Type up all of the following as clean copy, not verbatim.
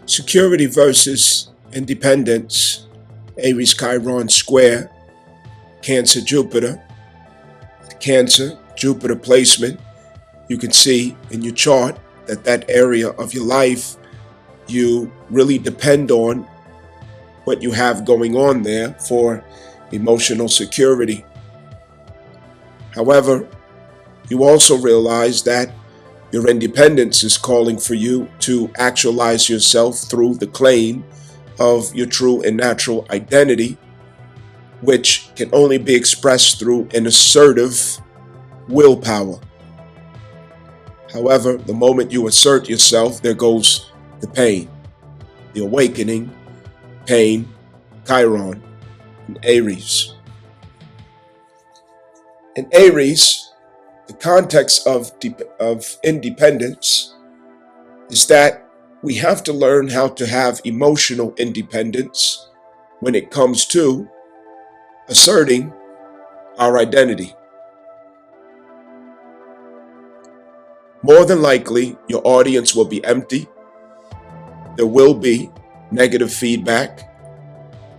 Security versus independence, Aries Chiron square, Cancer Jupiter. Cancer Jupiter placement, you can see in your chart that area of your life you really depend on what you have going on there for emotional security. However, you also realize that your independence is calling for you to actualize yourself through the claim of your true and natural identity, which can only be expressed through an assertive willpower. However, the moment you assert yourself, there goes the pain, the awakening, pain, Chiron, and Aries. In Aries, the context of independence is that we have to learn how to have emotional independence when it comes to asserting our identity. More than likely, your audience will be empty. There will be negative feedback,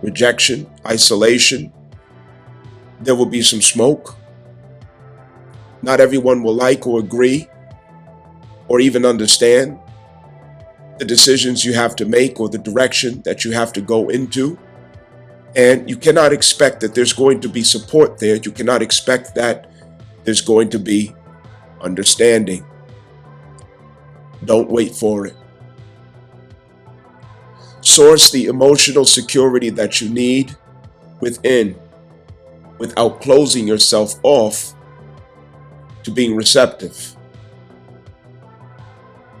rejection, isolation. There will be some smoke. Not everyone will like or agree or even understand the decisions you have to make or the direction that you have to go into. And you cannot expect that there's going to be support there. You cannot expect that there's going to be understanding. Don't wait for it. Source the emotional security that you need within without closing yourself off to being receptive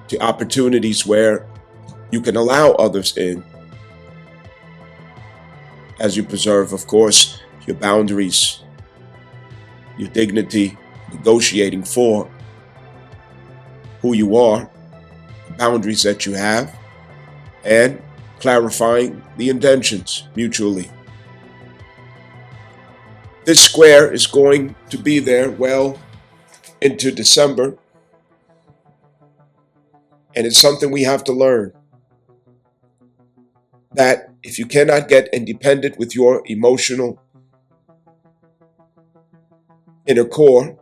to opportunities where you can allow others in, as you preserve, of course, your boundaries, your dignity, negotiating for who you are, the boundaries that you have, and clarifying the intentions mutually. This square is going to be there well into December, and it's something we have to learn, that if you cannot get independent with your emotional inner core,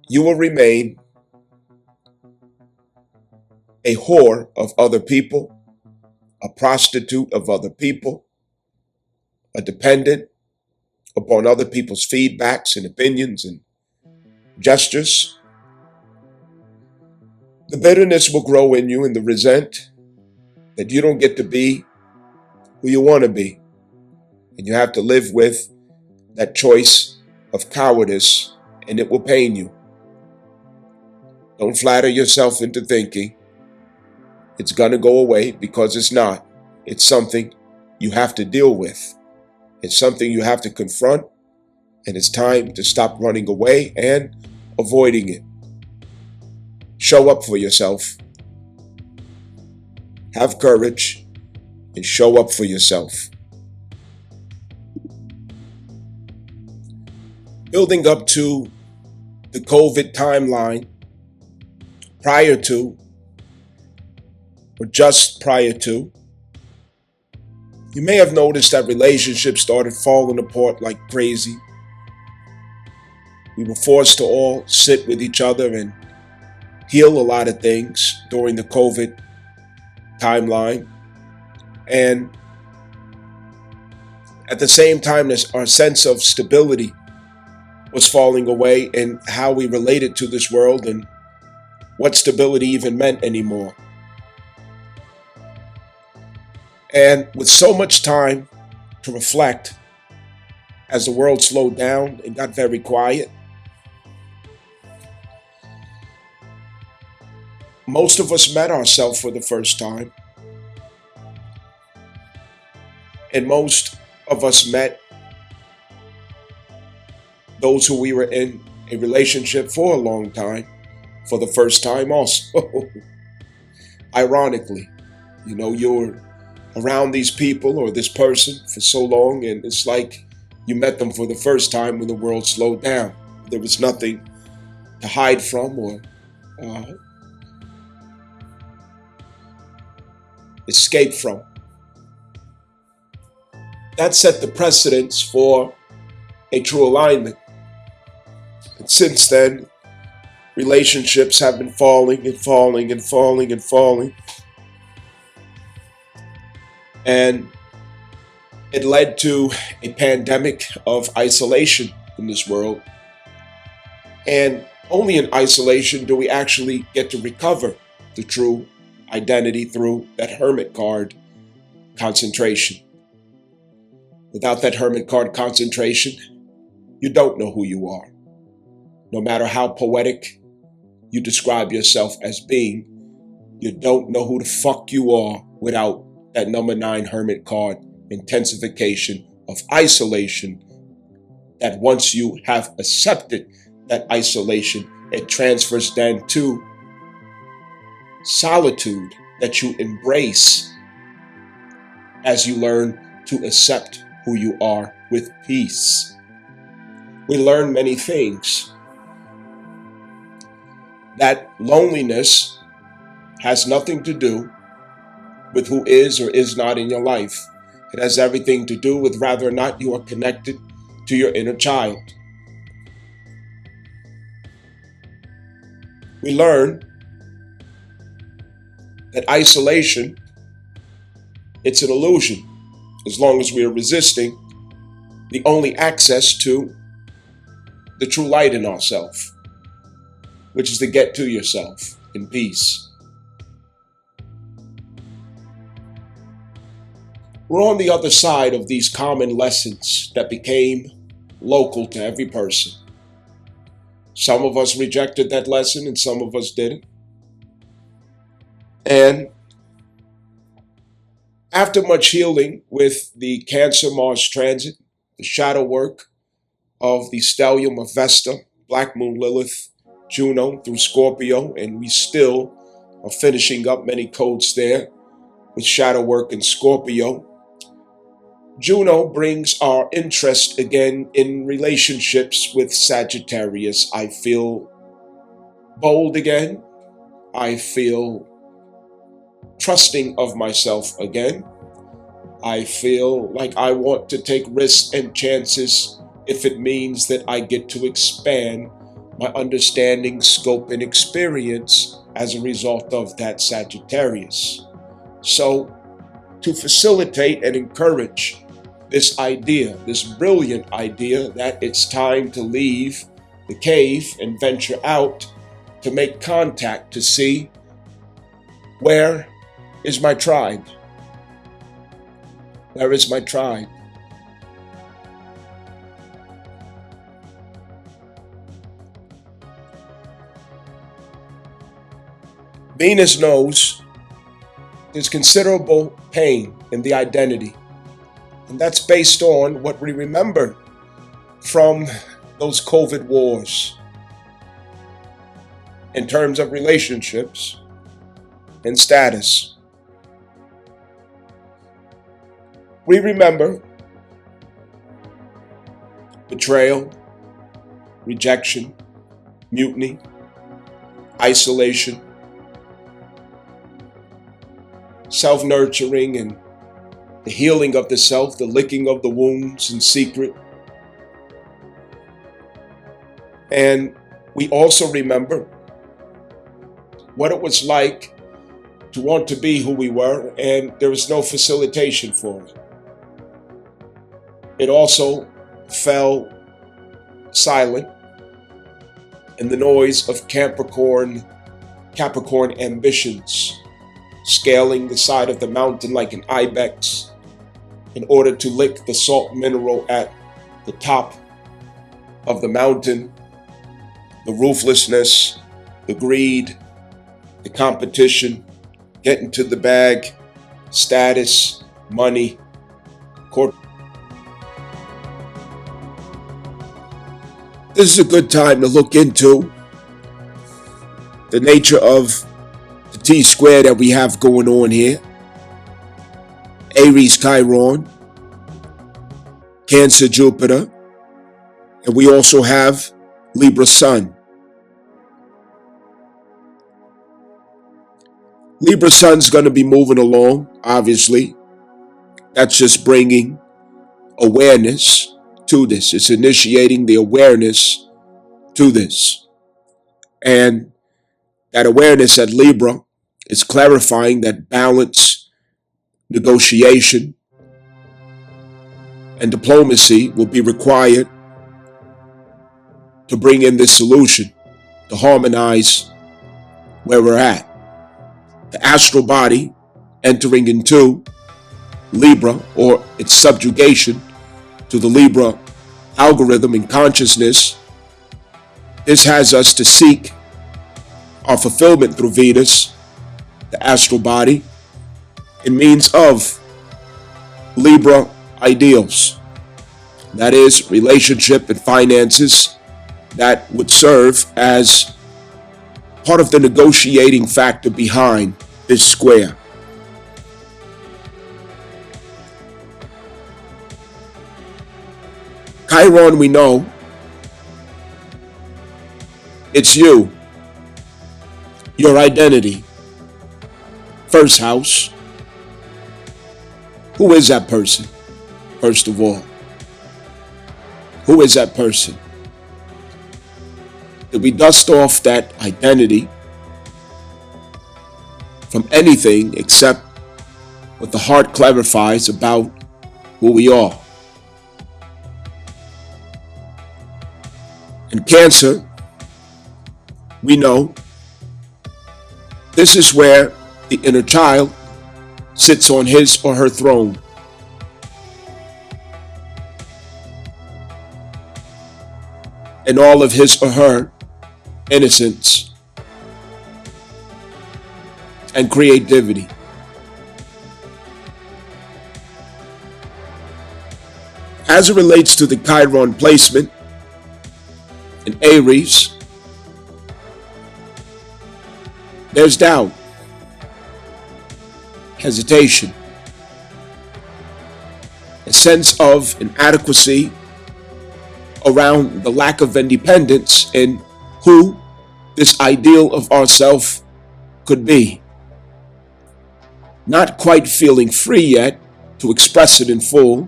you will remain a whore of other people, a prostitute of other people, a dependent upon other people's feedbacks and opinions and gestures. The bitterness will grow in you and the resent that you don't get to be who you want to be. And you have to live with that choice of cowardice, and it will pain you. Don't flatter yourself into thinking it's going to go away, because it's not. It's something you have to deal with. It's something you have to confront, and it's time to stop running away and avoiding it. Show up for yourself. Have courage and show up for yourself. Building up to the COVID timeline, prior to or just prior to, you may have noticed that relationships started falling apart like crazy. We were forced to all sit with each other and heal a lot of things during the COVID timeline. And at the same time, our sense of stability was falling away in how we related to this world and what stability even meant anymore. And with so much time to reflect, as the world slowed down and got very quiet, most of us met ourselves for the first time. And most of us met those who we were in a relationship for a long time for the first time also. Ironically, you're around these people or this person for so long, and it's like you met them for the first time when the world slowed down. There was nothing to hide from or escape from. That set the precedence for a true alignment. And since then, relationships have been falling and falling and falling and falling. And it led to a pandemic of isolation in this world. And only in isolation do we actually get to recover the true identity through that hermit card concentration. Without that hermit card concentration, you don't know who you are. No matter how poetic you describe yourself as being, you don't know who the fuck you are without that number 9 hermit card intensification of isolation, that once you have accepted that isolation, it transfers then to solitude that you embrace as you learn to accept who you are with peace. We learn many things. That loneliness has nothing to do with who is or is not in your life. It has everything to do with whether or not you are connected to your inner child. We learn that isolation, it's an illusion. As long as we are resisting the only access to the true light in ourselves, which is to get to yourself in peace. We're on the other side of these common lessons that became local to every person. Some of us rejected that lesson and some of us didn't. And after much healing with the Cancer-Mars transit, the shadow work of the stellium of Vesta, Black Moon Lilith, Juno through Scorpio, and we still are finishing up many codes there with shadow work in Scorpio. Juno brings our interest again in relationships with Sagittarius. I feel bold again. I feel trusting of myself again. I feel like I want to take risks and chances if it means that I get to expand my understanding, scope, and experience as a result of that Sagittarius. So, to facilitate and encourage this idea, this brilliant idea that it's time to leave the cave and venture out to make contact, to see where is my tribe? Where is my tribe? Venus knows there's considerable pain in the identity. And that's based on what we remember from those COVID wars in terms of relationships and status. We remember betrayal, rejection, mutiny, isolation, self-nurturing and the healing of the self, the licking of the wounds in secret. And we also remember what it was like to want to be who we were, and there was no facilitation for it. It also fell silent in the noise of Capricorn ambitions, scaling the side of the mountain like an ibex in order to lick the salt mineral at the top of the mountain, the ruthlessness, the greed, the competition, getting to the bag, status, money, corporate. This is a good time to look into the nature of the T-square that we have going on here. Aries, Chiron, Cancer, Jupiter, and we also have Libra, Sun. Libra sun's going to be moving along, obviously. That's just bringing awareness to this. It's initiating the awareness to this. And that awareness at Libra is clarifying that balance, negotiation, and diplomacy will be required to bring in this solution, to harmonize where we're at. The astral body entering into Libra, or its subjugation to the Libra algorithm and consciousness, this has us to seek our fulfillment through Venus, the astral body, in means of Libra ideals. That is, relationship and finances that would serve as part of the negotiating factor behind this square. Chiron, we know, it's you, your identity, first house. Who is that person, first of all? Who is that person? Did we dust off that identity from anything except what the heart clarifies about who we are? In Cancer, we know this is where the inner child sits on his or her throne. In all of his or her innocence and creativity. As it relates to the Chiron placement in Aries, there's doubt, hesitation, a sense of inadequacy around the lack of independence in who this ideal of ourself could be. Not quite feeling free yet to express it in full.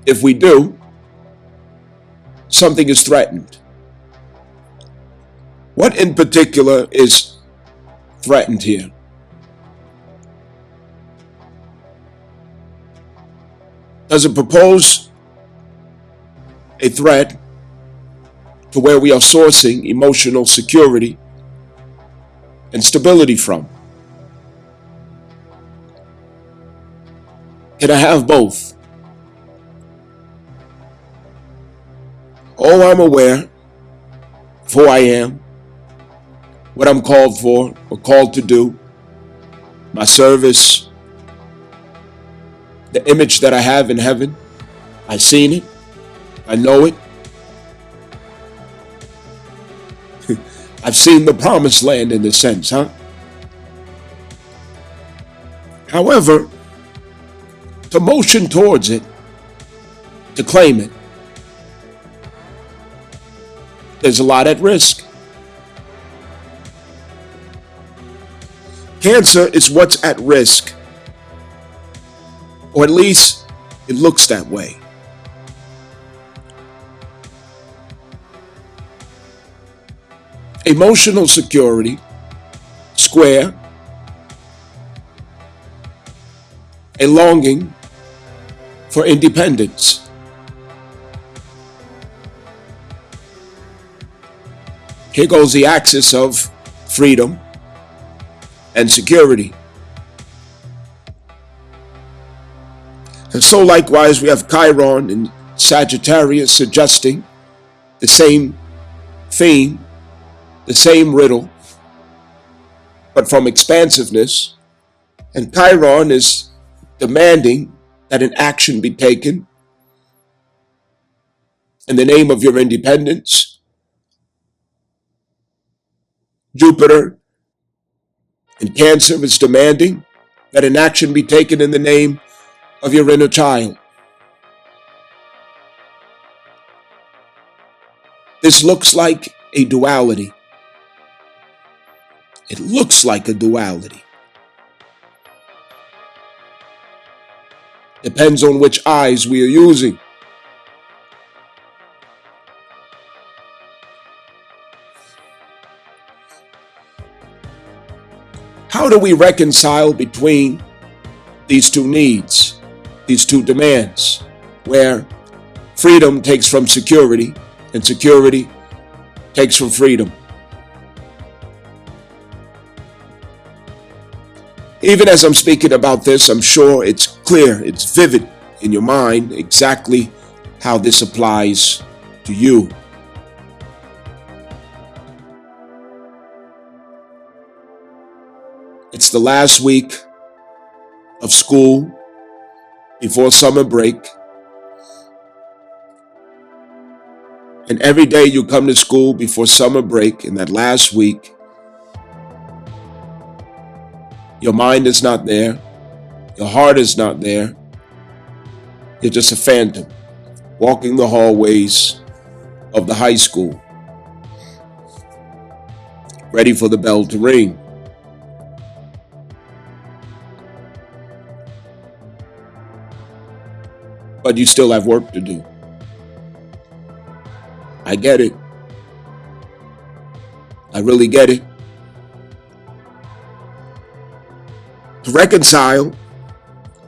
If we do, something is threatened. What in particular is threatened here? Does it propose a threat to where we are sourcing emotional security and stability from? Can I have both? Oh, I'm aware of who I am, what I'm called for or called to do, my service, the image that I have in heaven. I've seen it. I know it. I've seen the promised land in a sense, huh? However, to motion towards it, to claim it, there's a lot at risk. Cancer is what's at risk, or at least it looks that way. Emotional security, square, a longing for independence. Here goes the axis of freedom and security. And so likewise, we have Chiron in Sagittarius suggesting the same theme, the same riddle, but from expansiveness. And Chiron is demanding that an action be taken in the name of your independence. Jupiter in Cancer is demanding that an action be taken in the name of your inner child. This looks like a duality. It looks like a duality. Depends on which eyes we are using. How do we reconcile between these two needs, these two demands, where freedom takes from security and security takes from freedom? Even as I'm speaking about this, I'm sure it's clear, it's vivid in your mind exactly how this applies to you. It's the last week of school before summer break. And every day you come to school before summer break in that last week, your mind is not there. Your heart is not there. You're just a phantom walking the hallways of the high school, ready for the bell to ring. But you still have work to do. I get it. I really get it. To reconcile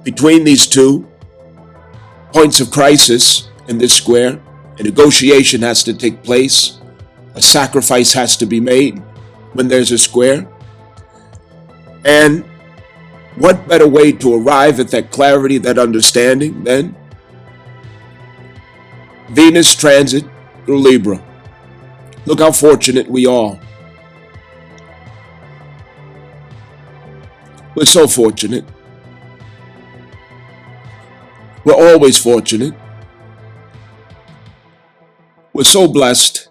between these two points of crisis in this square, a negotiation has to take place. A sacrifice has to be made when there's a square. And what better way to arrive at that clarity, that understanding than Venus transit through Libra? Look how fortunate we are. We're so fortunate. We're always fortunate. We're so blessed.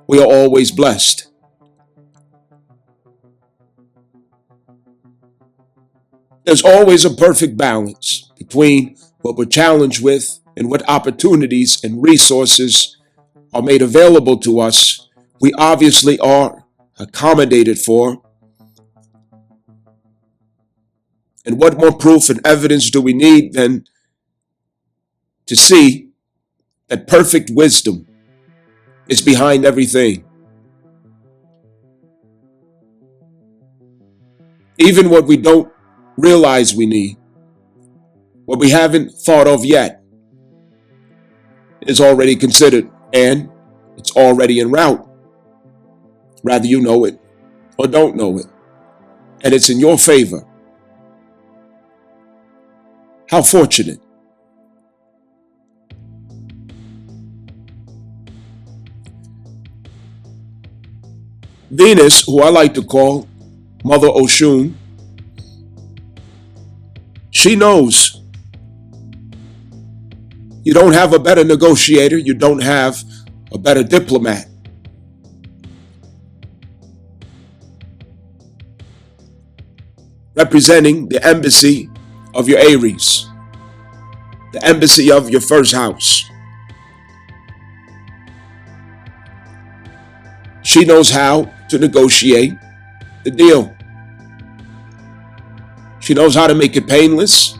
We are always blessed. There's always a perfect balance between what we're challenged with and what opportunities and resources are made available to us. We obviously are accommodated for. And what more proof and evidence do we need than to see that perfect wisdom is behind everything? Even what we don't realize we need, what we haven't thought of yet, is already considered, and it's already en route. Rather you know it or don't know it. And it's in your favor. How fortunate. Venus, who I like to call Mother Oshun, she knows you don't have a better negotiator, you don't have a better diplomat. Representing the embassy of your Aries, the embassy of your first house. She knows how to negotiate the deal. She knows how to make it painless.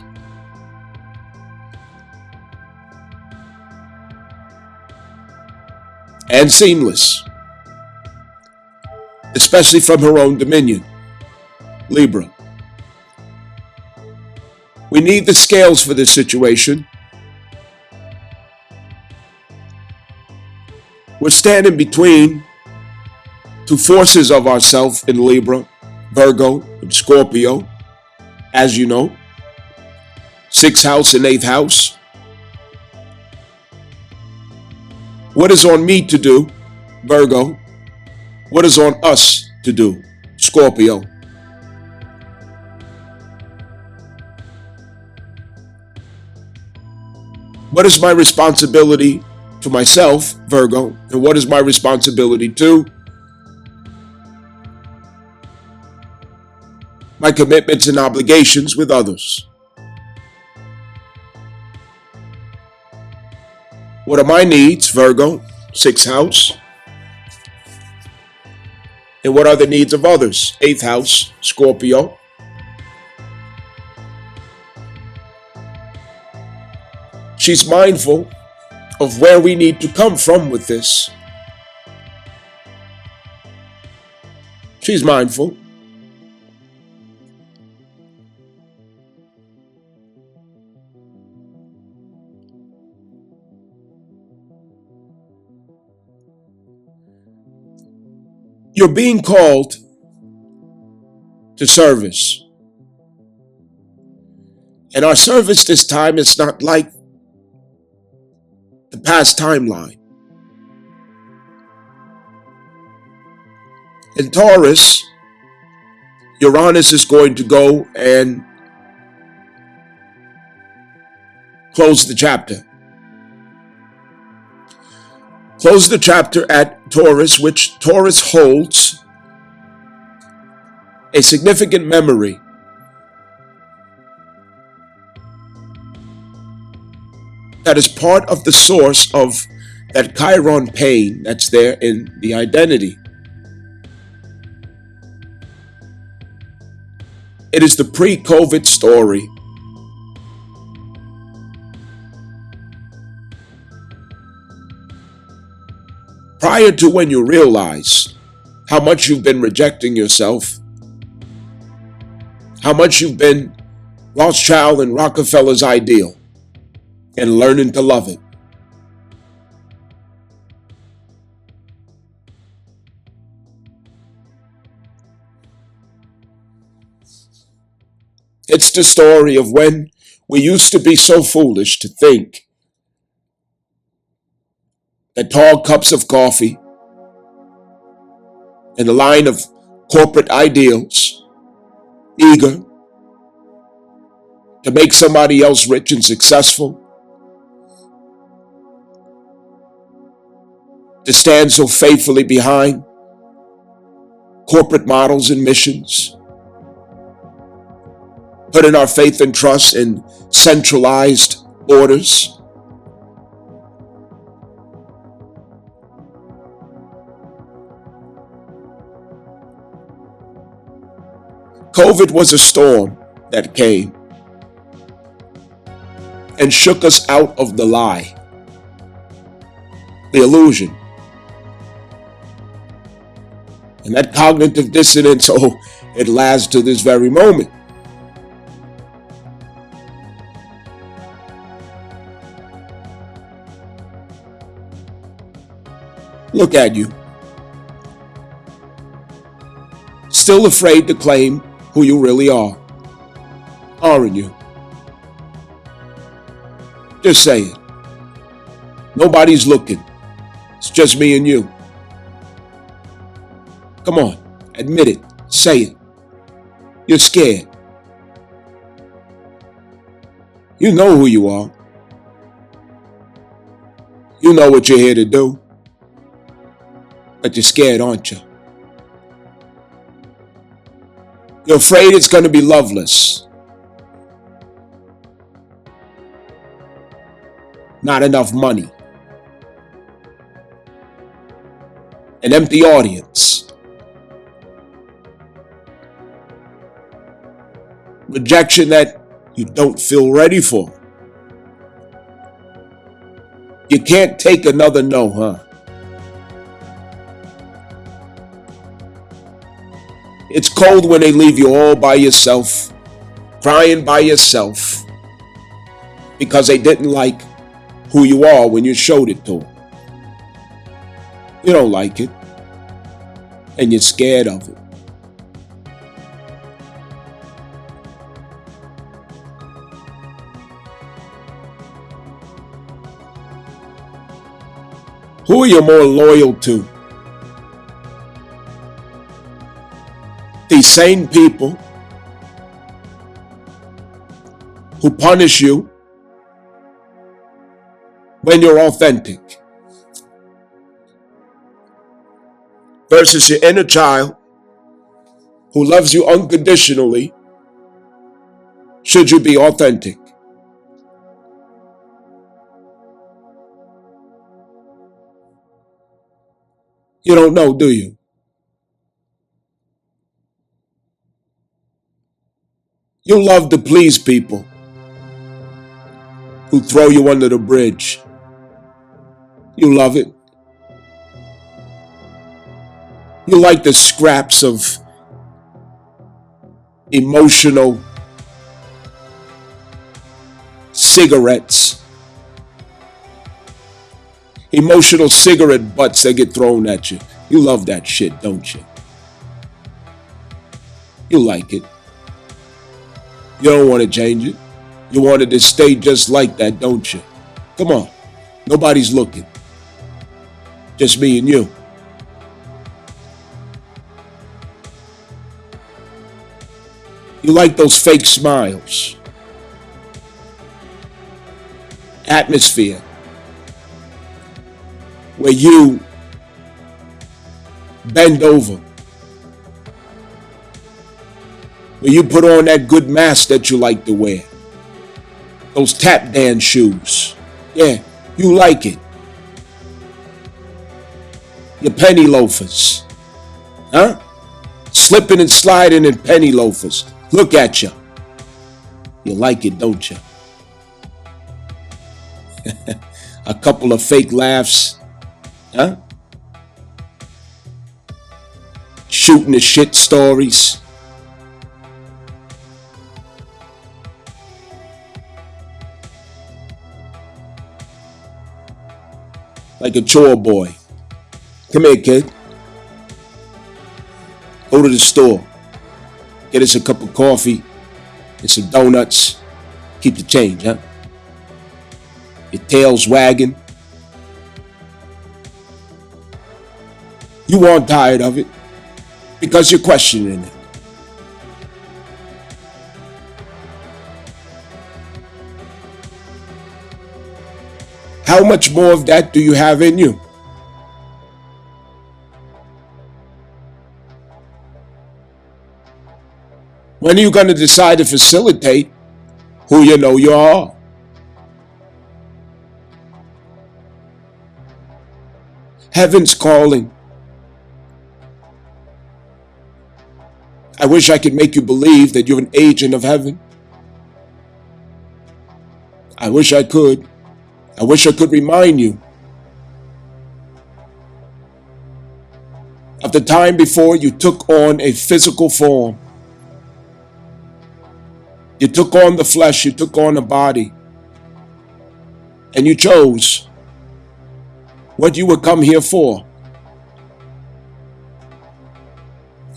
And seamless. Especially from her own dominion, Libra. We need the scales for this situation. We're standing between two forces of ourselves in Libra, Virgo, and Scorpio, as you know. 6th house and 8th house. What is on me to do, Virgo? What is on us to do, Scorpio? What is my responsibility to myself, Virgo, and what is my responsibility to my commitments and obligations with others? What are my needs, Virgo, 6th house? And what are the needs of others? Eighth house, Scorpio. She's mindful of where we need to come from with this. She's mindful. You're being called to service. And our service this time is not like the past timeline. In Taurus, Uranus is going to go and close the chapter. Close the chapter at Taurus, which Taurus holds a significant memory. That is part of the source of that Chiron pain that's there in the identity. It is the pre-COVID story. Prior to when you realize how much you've been rejecting yourself, how much you've been Rothschild and Rockefeller's ideal, and learning to love it. It's the story of when we used to be so foolish to think that tall cups of coffee and a line of corporate ideals, eager to make somebody else rich and successful, to stand so faithfully behind corporate models and missions, putting our faith and trust in centralized orders. COVID was a storm that came and shook us out of the lie, the illusion. And that cognitive dissonance, it lasts to this very moment. Look at you. Still afraid to claim who you really are, aren't you? Just say it. Nobody's looking. It's just me and you. Come on, admit it. Say it. You're scared. You know who you are. You know what you're here to do. But you're scared, aren't you? You're afraid it's going to be loveless. Not enough money. An empty audience. Rejection that you don't feel ready for. You can't take another no, huh? It's cold when they leave you all by yourself, crying by yourself, because they didn't like who you are when you showed it to them. You don't like it, and you're scared of it. Who are you more loyal to? These same people who punish you when you're authentic, versus your inner child who loves you unconditionally should you be authentic. You don't know, do you? You love to please people who throw you under the bridge. You love it. You like the scraps of emotional cigarettes, emotional cigarette butts that get thrown at you. You love that shit, don't you? You like it. You don't want to change it. You want it to stay just like that, don't you? Come on. Nobody's looking. Just me and you. You like those fake smiles. Atmosphere. Where you bend over. Where you put on that good mask that you like to wear. Those tap dance shoes. Yeah, you like it. Your penny loafers. Huh? Slipping and sliding in penny loafers. Look at you. You like it, don't you? A couple of fake laughs. Huh? Shooting the shit stories. Like a chore boy. Come here, kid. Go to the store. Get us a cup of coffee and some donuts. Keep the change, huh? Your tail's wagging. You aren't tired of it because you're questioning it. How much more of that do you have in you? When are you going to decide to facilitate who you know you are? Heaven's calling. I wish I could make you believe that you're an agent of heaven. I wish I could. I wish I could remind you of the time before you took on a physical form. You took on the flesh, you took on the body, and you chose what you would come here for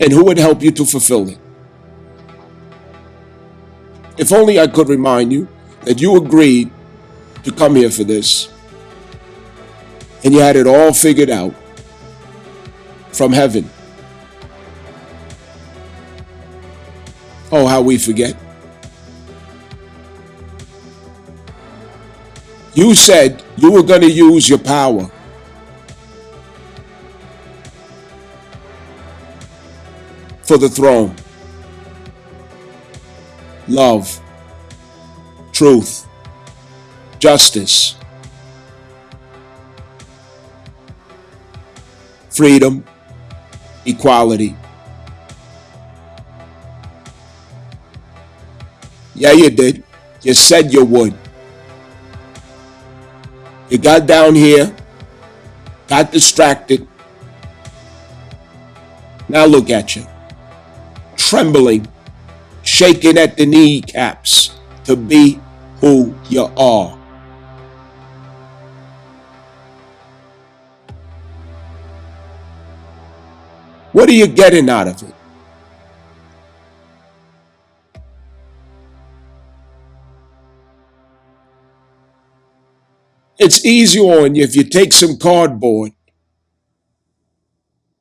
and who would help you to fulfill it. If only I could remind you that you agreed to come here for this and you had it all figured out from heaven. Oh, how we forget. You said you were going to use your power for the throne. Love, truth, justice, freedom, equality. Yeah, you did. You said you would. You got down here, got distracted. Now look at you, trembling, shaking at the kneecaps to be who you are. What are you getting out of it? It's easy on you if you take some cardboard,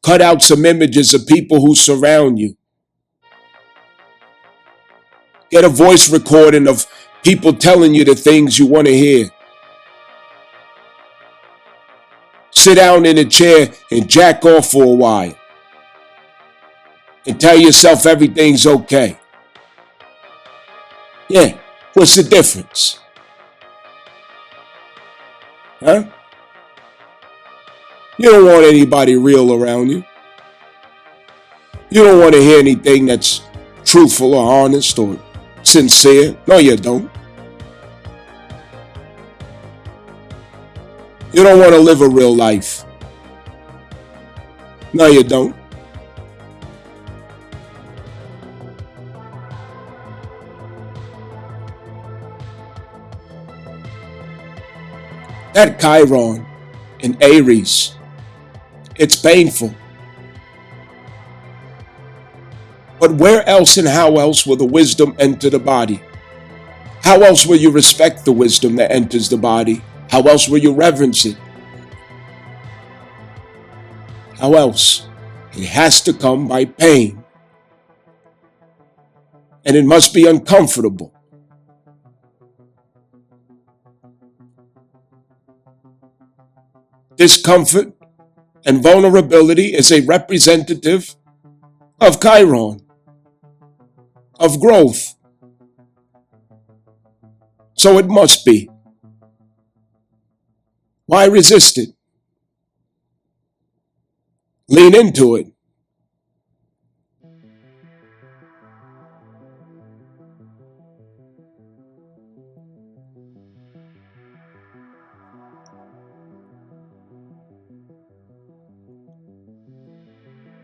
cut out some images of people who surround you, get a voice recording of people telling you the things you want to hear. Sit down in a chair and jack off for a while and tell yourself everything's okay. Yeah, what's the difference? Huh? You don't want anybody real around you. You don't want to hear anything that's truthful or honest or sincere. No, you don't. You don't want to live a real life. No, you don't. That Chiron in Aries, it's painful. But where else and how else will the wisdom enter the body? How else will you respect the wisdom that enters the body? How else will you reverence it? How else? It has to come by pain. And it must be uncomfortable. Discomfort and vulnerability is a representative of Chiron, of growth. So it must be. Why resist it? Lean into it.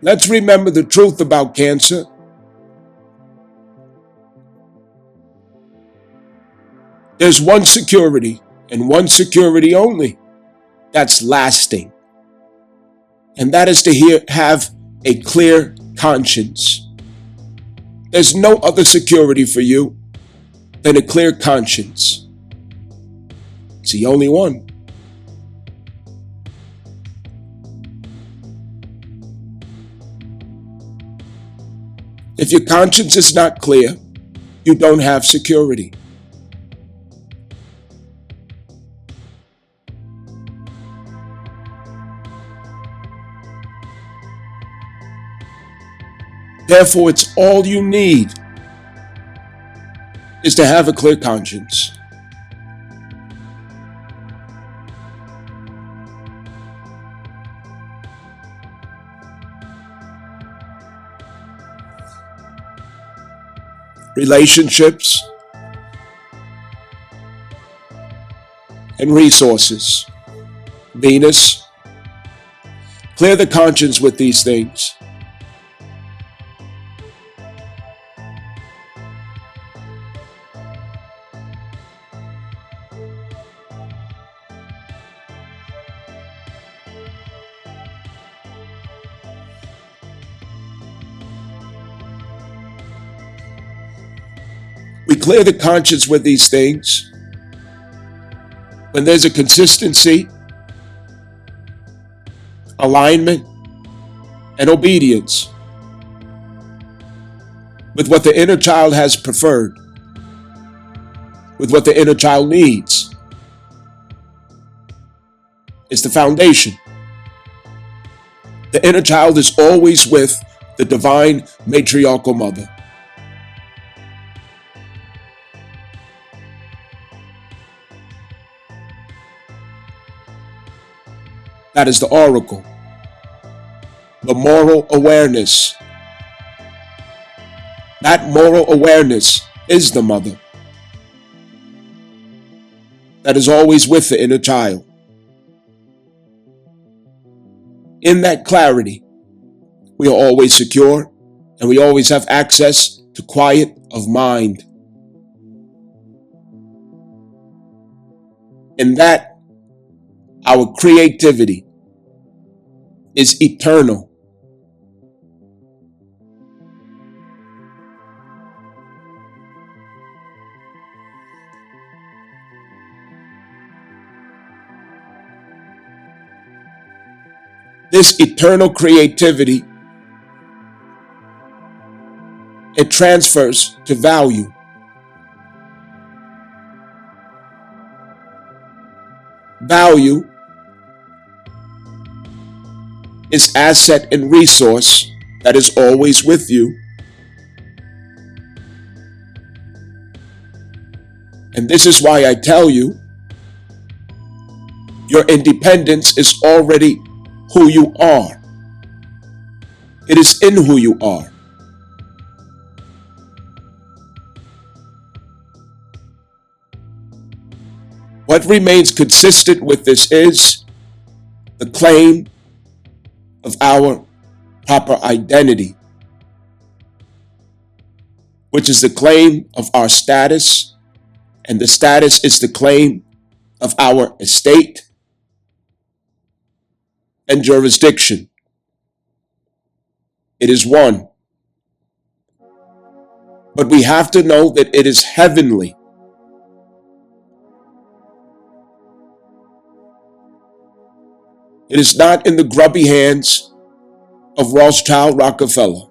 Let's remember the truth about Cancer. There's one security, and one security only, that's lasting. And that is to have a clear conscience. There's no other security for you than a clear conscience. It's the only one. If your conscience is not clear, you don't have security. Therefore, it's all you need is to have a clear conscience. Relationships and resources. Venus, clear the conscience with these things. We clear the conscience with these things when there's a consistency, alignment, and obedience with what the inner child has preferred, with what the inner child needs. It's the foundation. The inner child is always with the divine matriarchal mother. That is the oracle, the moral awareness. That moral awareness is the mother that is always with the inner child. In that clarity, we are always secure and we always have access to quiet of mind. In that, our creativity is eternal. This eternal creativity, it transfers to value. Value is asset and resource that is always with you. And this is why I tell you, your independence is already who you are. It is in who you are. What remains consistent with this is the claim of our proper identity, which is the claim of our status, and the status is the claim of our estate and jurisdiction. It is one. But we have to know that it is heavenly. It is not in the grubby hands of Rothschild Rockefeller.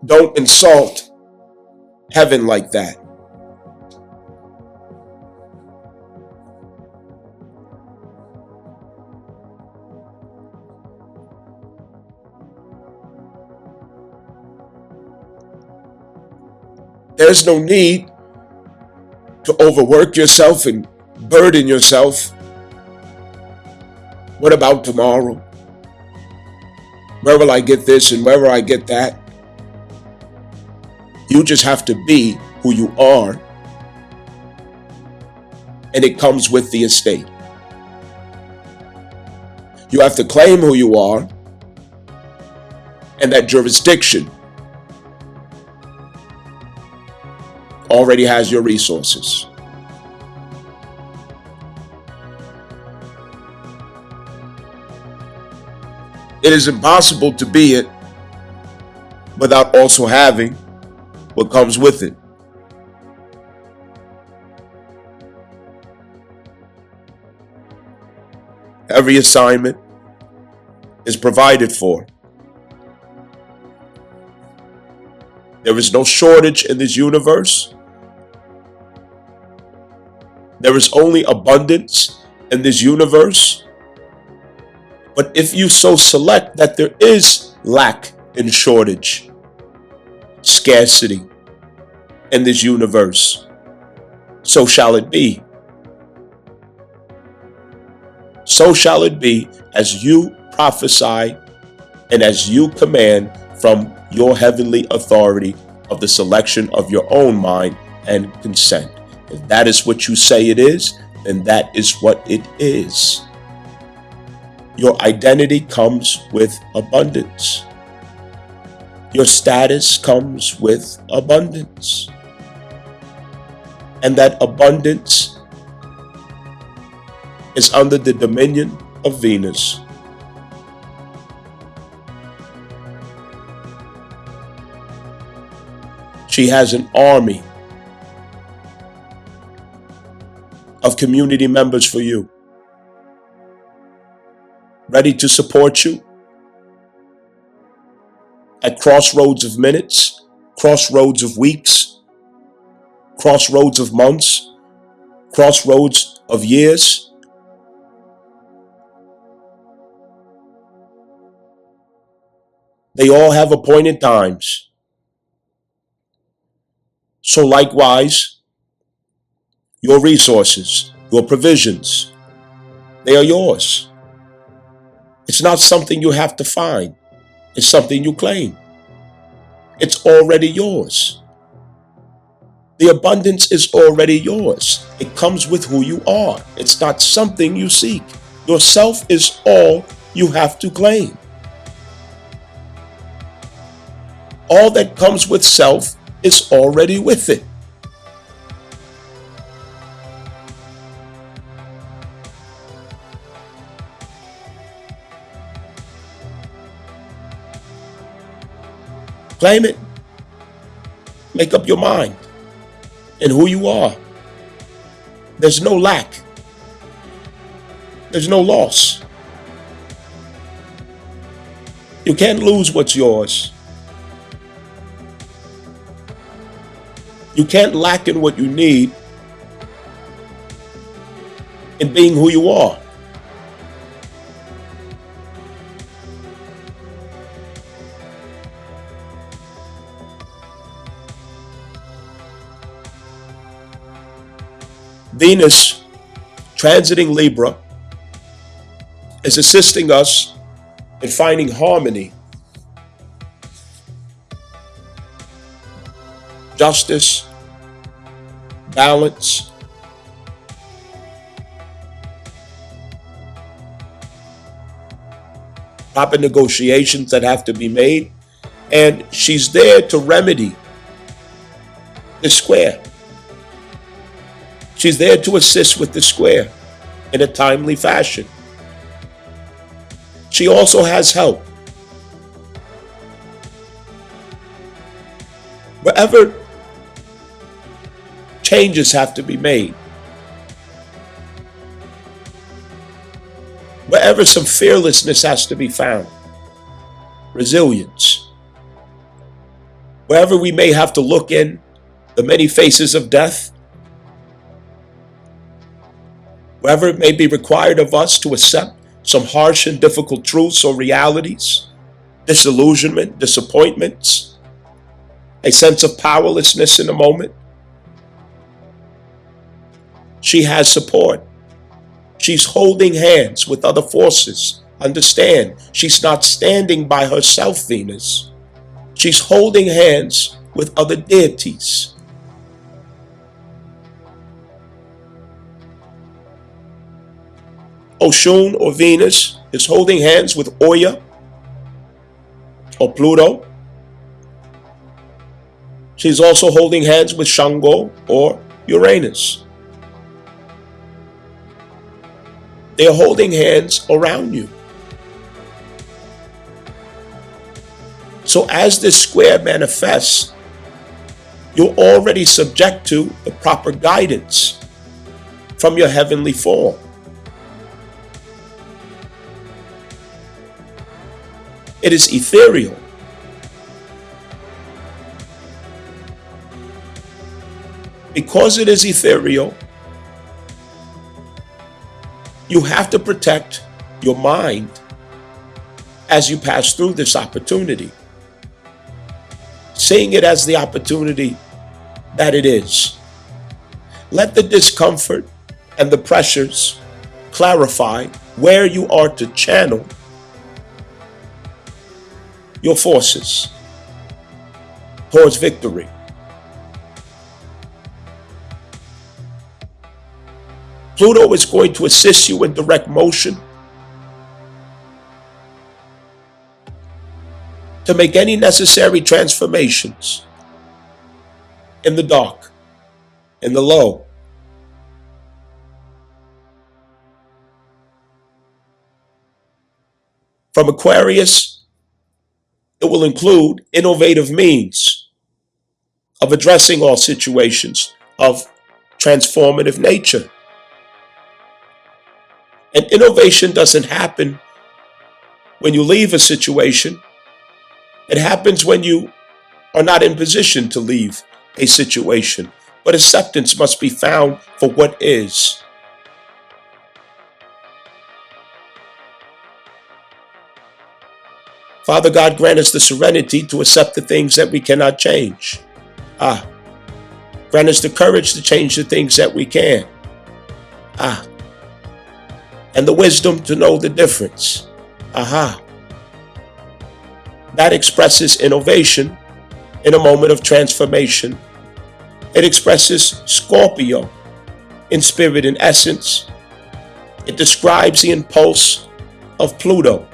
Don't insult heaven like that. There's no need to overwork yourself and burden yourself. What about tomorrow? Where will I get this and where will I get that? You just have to be who you are, and it comes with the estate. You have to claim who you are, and that jurisdiction already has your resources. It is impossible to be it without also having what comes with it. Every assignment is provided for. There is no shortage in this universe. There is only abundance in this universe. But if you so select that there is lack and shortage, scarcity in this universe, so shall it be. So shall it be as you prophesy and as you command from your heavenly authority of the selection of your own mind and consent. If that is what you say it is, then that is what it is. Your identity comes with abundance. Your status comes with abundance. And that abundance is under the dominion of Venus. She has an army of community members for you, ready to support you at crossroads of minutes, crossroads of weeks, crossroads of months, crossroads of years. They all have appointed times. So likewise, your resources, your provisions, they are yours. It's not something you have to find. It's something you claim. It's already yours. The abundance is already yours. It comes with who you are. It's not something you seek. Yourself is all you have to claim. All that comes with self is already with it. Claim it. Make up your mind in who you are. There's no lack. There's no loss. You can't lose what's yours. You can't lack in what you need in being who you are. Venus, transiting Libra, is assisting us in finding harmony, justice, balance, proper negotiations that have to be made. And she's there to remedy the square. She's there to assist with the square in a timely fashion. She also has help. Wherever changes have to be made, wherever some fearlessness has to be found, resilience, wherever we may have to look in the many faces of death, wherever it may be required of us to accept some harsh and difficult truths or realities, disillusionment, disappointments, a sense of powerlessness in a moment, she has support. She's holding hands with other forces. Understand, she's not standing by herself, Venus. She's holding hands with other deities. Oshun or Venus is holding hands with Oya or Pluto. She's also holding hands with Shango or Uranus. They're holding hands around you. So as this square manifests, you're already subject to the proper guidance from your heavenly form. It is ethereal. Because it is ethereal, you have to protect your mind as you pass through this opportunity, seeing it as the opportunity that it is. Let the discomfort and the pressures clarify where you are to channel your forces towards victory. Pluto is going to assist you in direct motion to make any necessary transformations in the dark, in the low. From Aquarius, it will include innovative means of addressing all situations of transformative nature. And innovation doesn't happen when you leave a situation. It happens when you are not in position to leave a situation. But acceptance must be found for what is. Father God, grant us the serenity to accept the things that we cannot change. Grant us the courage to change the things that we can. And the wisdom to know the difference. That expresses innovation in a moment of transformation. It expresses Scorpio in spirit and essence. It describes the impulse of Pluto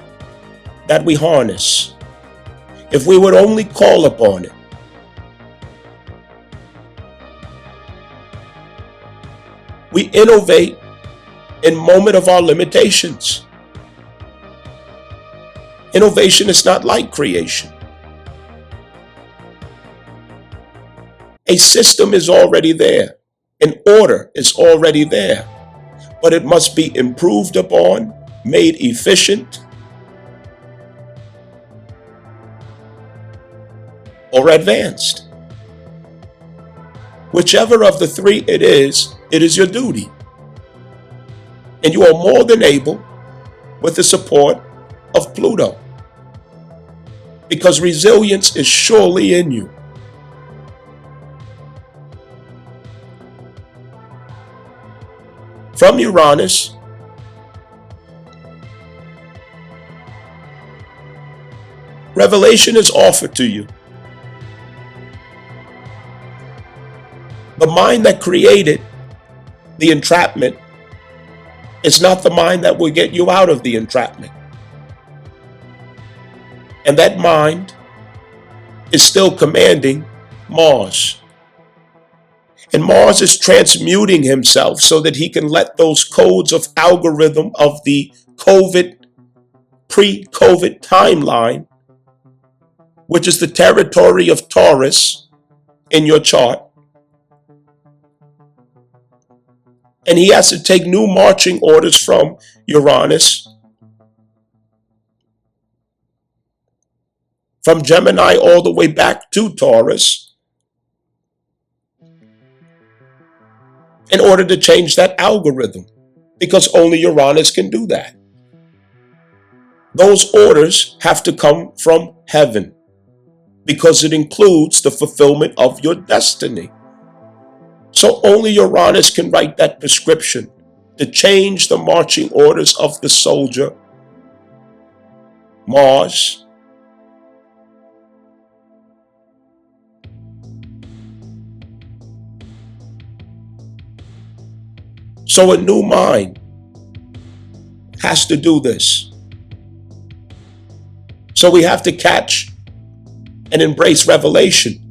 that we harness. If we would only call upon it. We innovate in moment of our limitations. Innovation is not like creation. A system is already there. An order is already there. But it must be improved upon, made efficient, or advanced. Whichever of the three it is your duty. And you are more than able with the support of Pluto. Because resilience is surely in you. From Uranus, revelation is offered to you. The mind that created the entrapment is not the mind that will get you out of the entrapment. And that mind is still commanding Mars. And Mars is transmuting himself so that he can let those codes of algorithm of the pre-COVID timeline, which is the territory of Taurus in your chart, and he has to take new marching orders from Uranus, from Gemini all the way back to Taurus, in order to change that algorithm, because only Uranus can do that. Those orders have to come from heaven, because it includes the fulfillment of your destiny. So only Uranus can write that prescription to change the marching orders of the soldier. Mars so a new mind has to do this. So we have to catch and embrace revelation.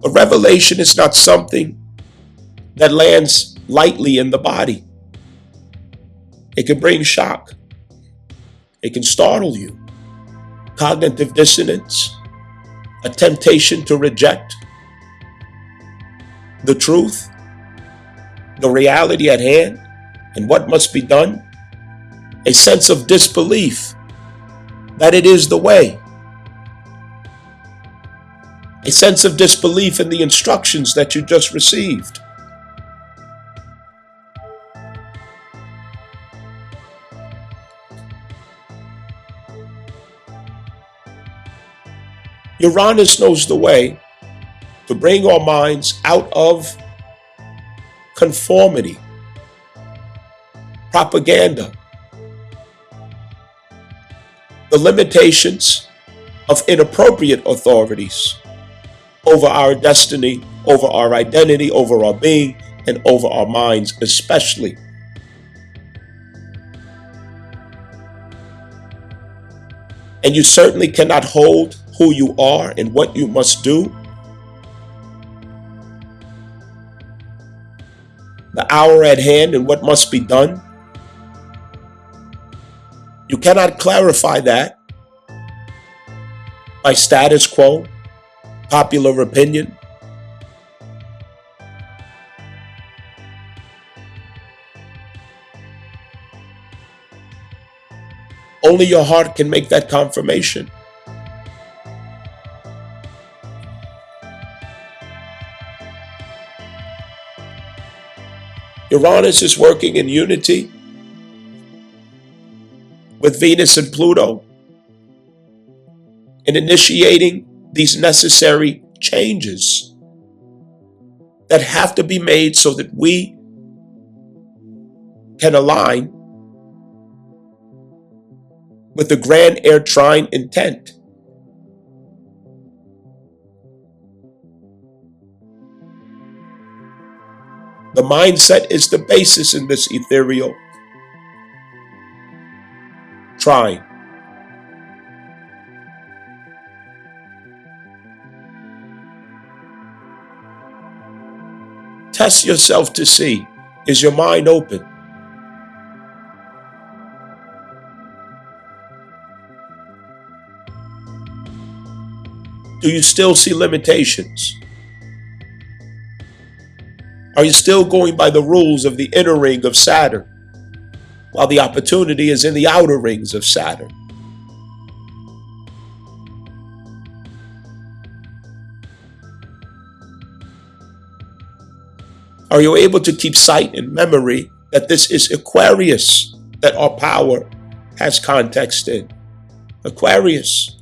But revelation is not something that lands lightly in the body. It can bring shock. It can startle you. Cognitive dissonance, a temptation to reject the truth, the reality at hand, and what must be done, a sense of disbelief that it is the way, a sense of disbelief in the instructions that you just received. Uranus knows the way to bring our minds out of conformity, propaganda, the limitations of inappropriate authorities over our destiny, over our identity, over our being, and over our minds especially. And you certainly cannot hold who you are and what you must do, the hour at hand and what must be done. You cannot clarify that by status quo, popular opinion. Only your heart can make that confirmation. Uranus is working in unity with Venus and Pluto in initiating these necessary changes that have to be made so that we can align with the grand air trine intent. The mindset is the basis in this ethereal trine. Test yourself to see, is your mind open? Do you still see limitations? Are you still going by the rules of the inner ring of Saturn, while the opportunity is in the outer rings of Saturn? Are you able to keep sight and memory that this is Aquarius that our power has context in? Aquarius.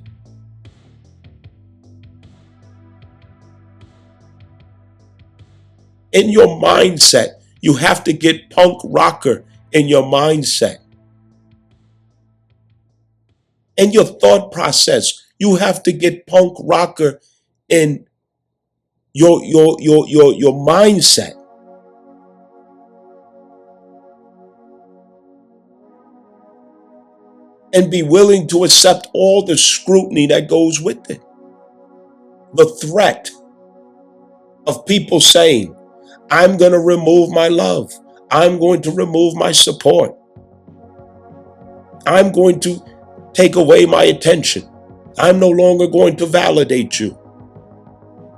In your mindset, you have to get punk rocker in your mindset. In your thought process, you have to get punk rocker in your mindset. And be willing to accept all the scrutiny that goes with it. The threat of people saying, I'm going to remove my love. I'm going to remove my support. I'm going to take away my attention. I'm no longer going to validate you.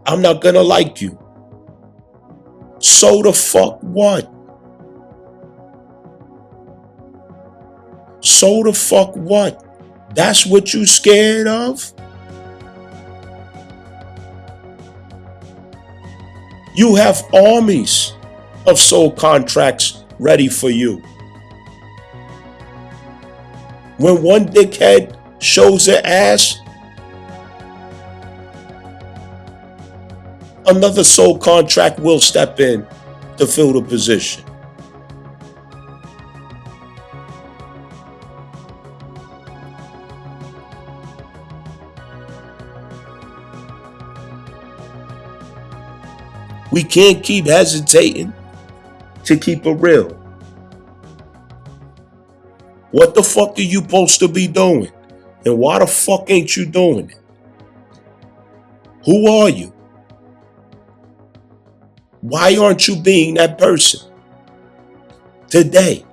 I'm not going to like you. So the fuck what? So the fuck what? That's what you scared of? You have armies of soul contracts ready for you. When one dickhead shows their ass, another soul contract will step in to fill the position. We can't keep hesitating to keep it real. What the fuck are you supposed to be doing? And why the fuck ain't you doing it? Who are you? Why aren't you being that person today?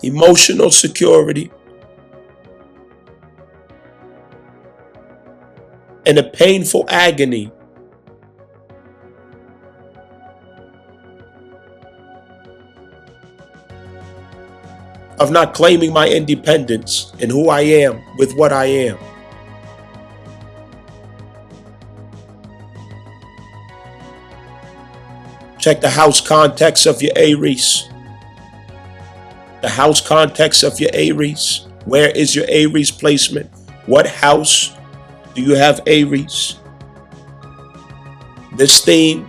Emotional security and a painful agony of not claiming my independence and who I am with what I am. Check the house context of your Aries. The house context of your Aries. Where is your Aries placement? What house do you have Aries? This theme,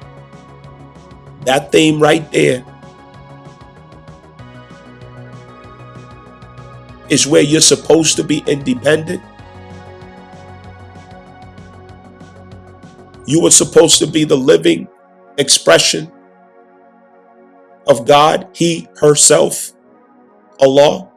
that theme right there, is where you're supposed to be independent. You were supposed to be the living expression of God, He, herself, Allah.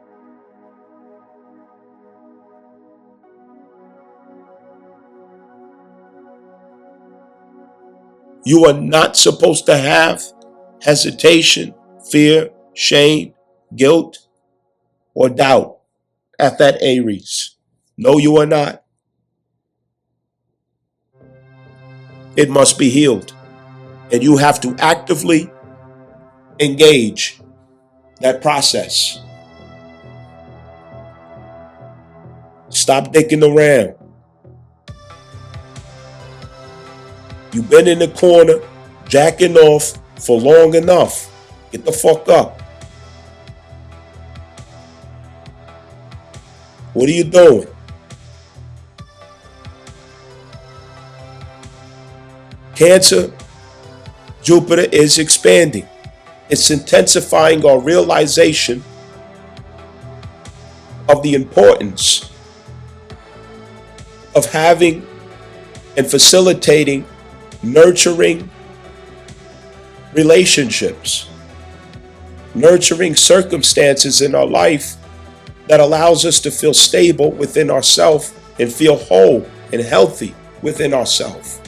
You are not supposed to have hesitation, fear, shame, guilt, or doubt at that Aries. No, you are not. It must be healed. And you have to actively engage that process. Stop dicking around. You've been in the corner, jacking off for long enough. Get the fuck up. What are you doing? Cancer, Jupiter is expanding. It's intensifying our realization of the importance of having and facilitating nurturing relationships, nurturing circumstances in our life that allows us to feel stable within ourselves and feel whole and healthy within ourselves.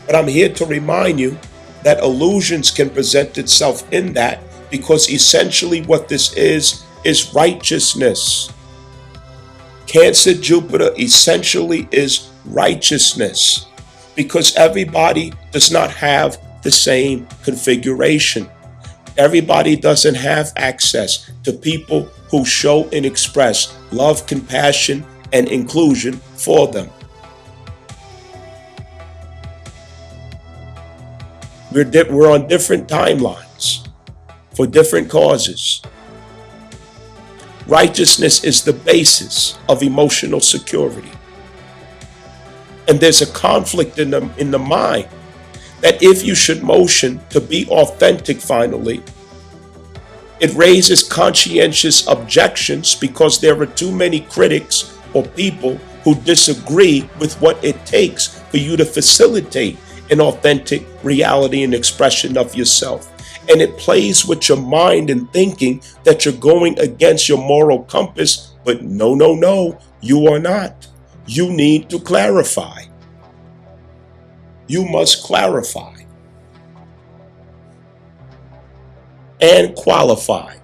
But I'm here to remind you that illusions can present itself in that, because essentially what this is righteousness. Cancer Jupiter essentially is righteousness, because everybody does not have the same configuration. Everybody doesn't have access to people who show and express love, compassion, and inclusion for them. We're on different timelines for different causes. Righteousness is the basis of emotional security. And there's a conflict in the mind that if you should motion to be authentic finally, it raises conscientious objections because there are too many critics or people who disagree with what it takes for you to facilitate an authentic reality and expression of yourself. And it plays with your mind and thinking that you're going against your moral compass, but no, no, no, you are not. You need to clarify. You must clarify and qualify.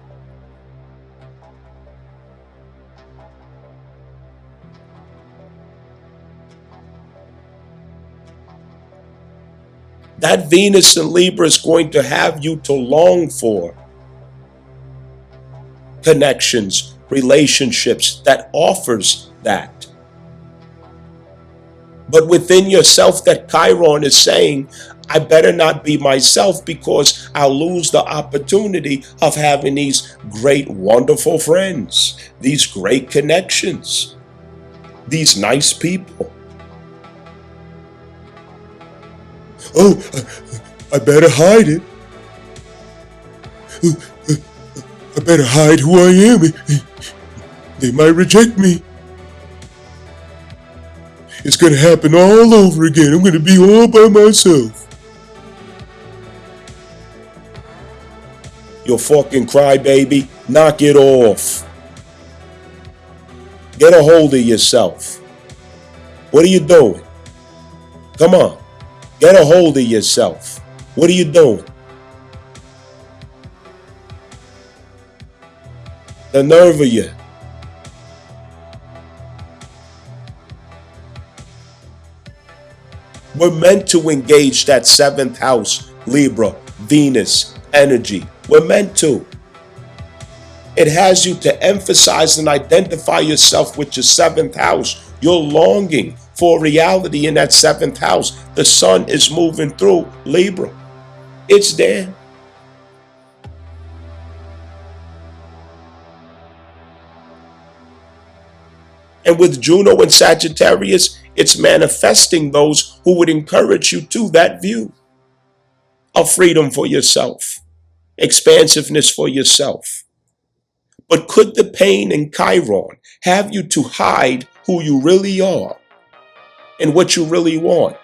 That Venus in Libra is going to have you to long for connections, relationships that offers that. But within yourself, that Chiron is saying, I better not be myself because I'll lose the opportunity of having these great, wonderful friends, these great connections, these nice people. Oh, I better hide it. I better hide who I am. They might reject me. It's going to happen all over again. I'm going to be all by myself. You fucking crybaby. Knock it off. Get a hold of yourself. What are you doing? Come on. Get a hold of yourself. What are you doing? The nerve of you. We're meant to engage that seventh house, Libra, Venus, energy. We're meant to. It has you to emphasize and identify yourself with your seventh house. You're longing for reality in that seventh house. The sun is moving through Libra. It's there. And with Juno and Sagittarius, it's manifesting those who would encourage you to that view of freedom for yourself, expansiveness for yourself. But could the pain in Chiron have you to hide who you really are and what you really want?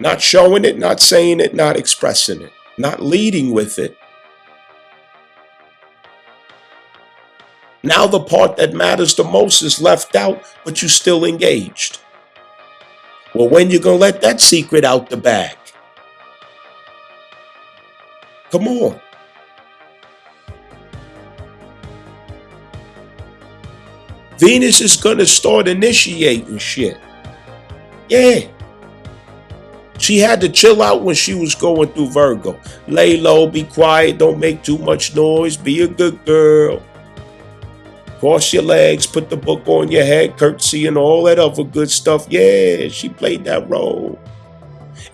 Not showing it, not saying it, not expressing it, not leading with it. Now the part that matters the most is left out, but you still engaged. Well, when you gonna let that secret out the bag? Come on. Venus is gonna start initiating shit. Yeah. She had to chill out when she was going through Virgo. Lay low, be quiet, don't make too much noise, be a good girl. Cross your legs, put the book on your head, curtsy and all that other good stuff. Yeah, she played that role.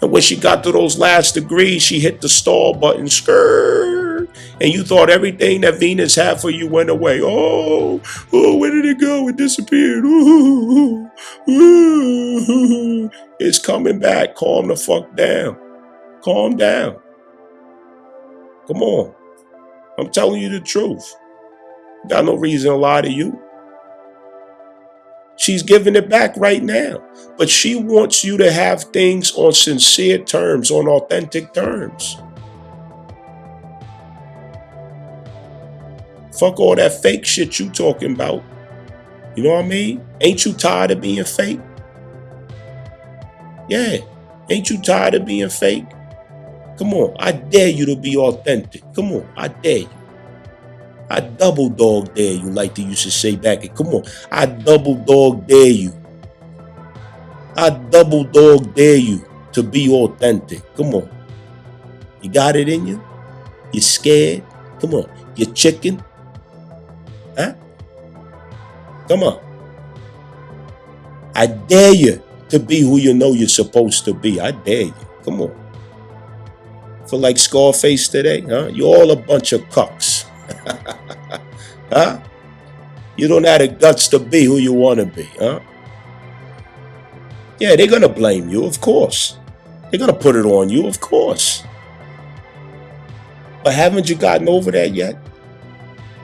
And when she got to those last degrees, she hit the stall button, skirt. And you thought everything that Venus had for you went away. Oh, where did it go? It disappeared. It's coming back. Calm the fuck down. Calm down. Come on. I'm telling you the truth. Got no reason to lie to you. She's giving it back right now. But she wants you to have things on sincere terms, on authentic terms. Fuck all that fake shit you talking about. You know what I mean? Ain't you tired of being fake? Yeah. Ain't you tired of being fake? Come on. I dare you to be authentic. Come on. I dare you. I double dog dare you, like they used to say back. Come on, I double dog dare you. I double dog dare you to be authentic. Come on. You got it in you? You scared? Come on. You chicken? Huh? Come on. I dare you to be who you know you're supposed to be. I dare you. Come on. Feel like Scarface today, huh? You're all a bunch of cucks. Huh? You don't have the guts to be who you want to be, huh? Yeah, they're going to blame you, of course. They're going to put it on you, of course. But haven't you gotten over that yet?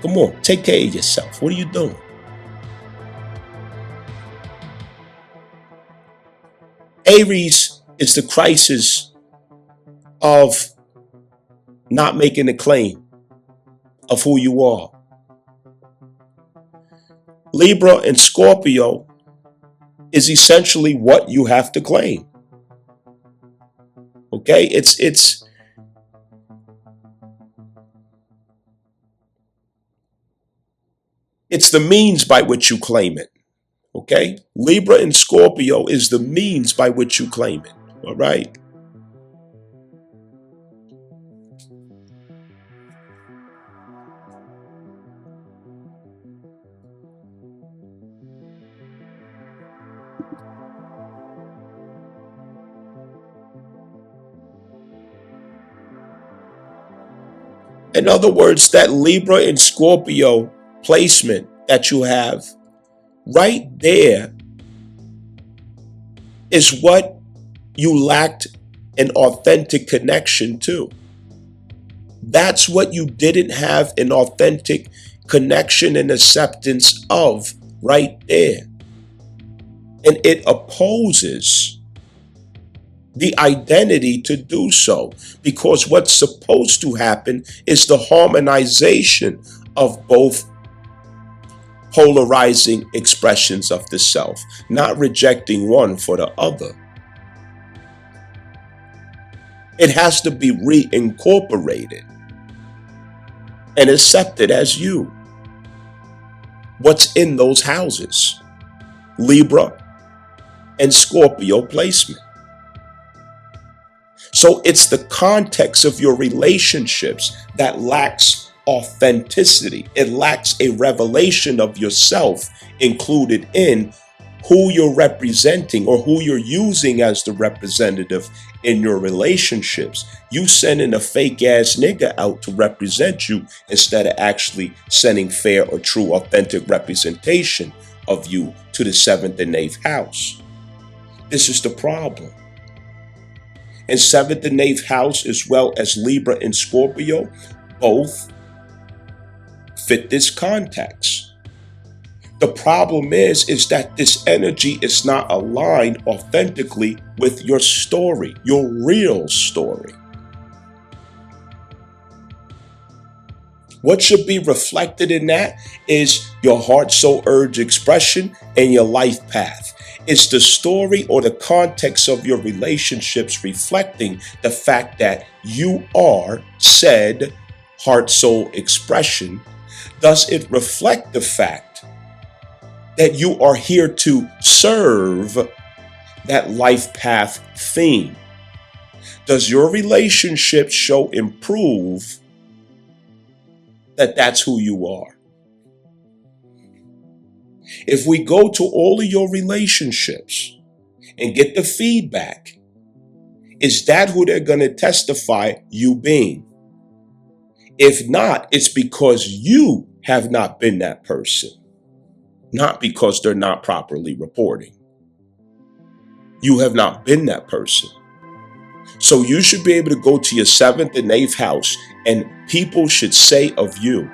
Come on, take care of yourself. What are you doing? Aries is the crisis of not making a claim of who you are. Libra and Scorpio is essentially what you have to claim. Okay? It's the means by which you claim it. Okay? Libra and Scorpio is the means by which you claim it. All right? In other words, that Libra and Scorpio placement that you have right there is what you lacked an authentic connection to. That's what you didn't have an authentic connection and acceptance of right there. And it opposes the identity to do so, because what's supposed to happen is the harmonization of both polarizing expressions of the self, not rejecting one for the other. It has to be reincorporated and accepted as you. What's in those houses? Libra and Scorpio placement. So it's the context of your relationships that lacks authenticity. It lacks a revelation of yourself included in who you're representing or who you're using as the representative in your relationships. You sending a fake ass nigga out to represent you instead of actually sending fair or true authentic representation of you to the 7th and 8th house. This is the problem. And 7th and 8th house, as well as Libra and Scorpio, both fit this context. The problem is that this energy is not aligned authentically with your story, your real story. What should be reflected in that is your heart, soul, urge, expression, and your life path. It's the story or the context of your relationships reflecting the fact that you are said heart, soul, expression. Does it reflect the fact that you are here to serve that life path theme? Does your relationship show improve that that's who you are? If we go to all of your relationships and get the feedback, is that who they're going to testify you being? If not, it's because you have not been that person, not because they're not properly reporting. You have not been that person. So you should be able to go to your 7th and 8th house and people should say of you,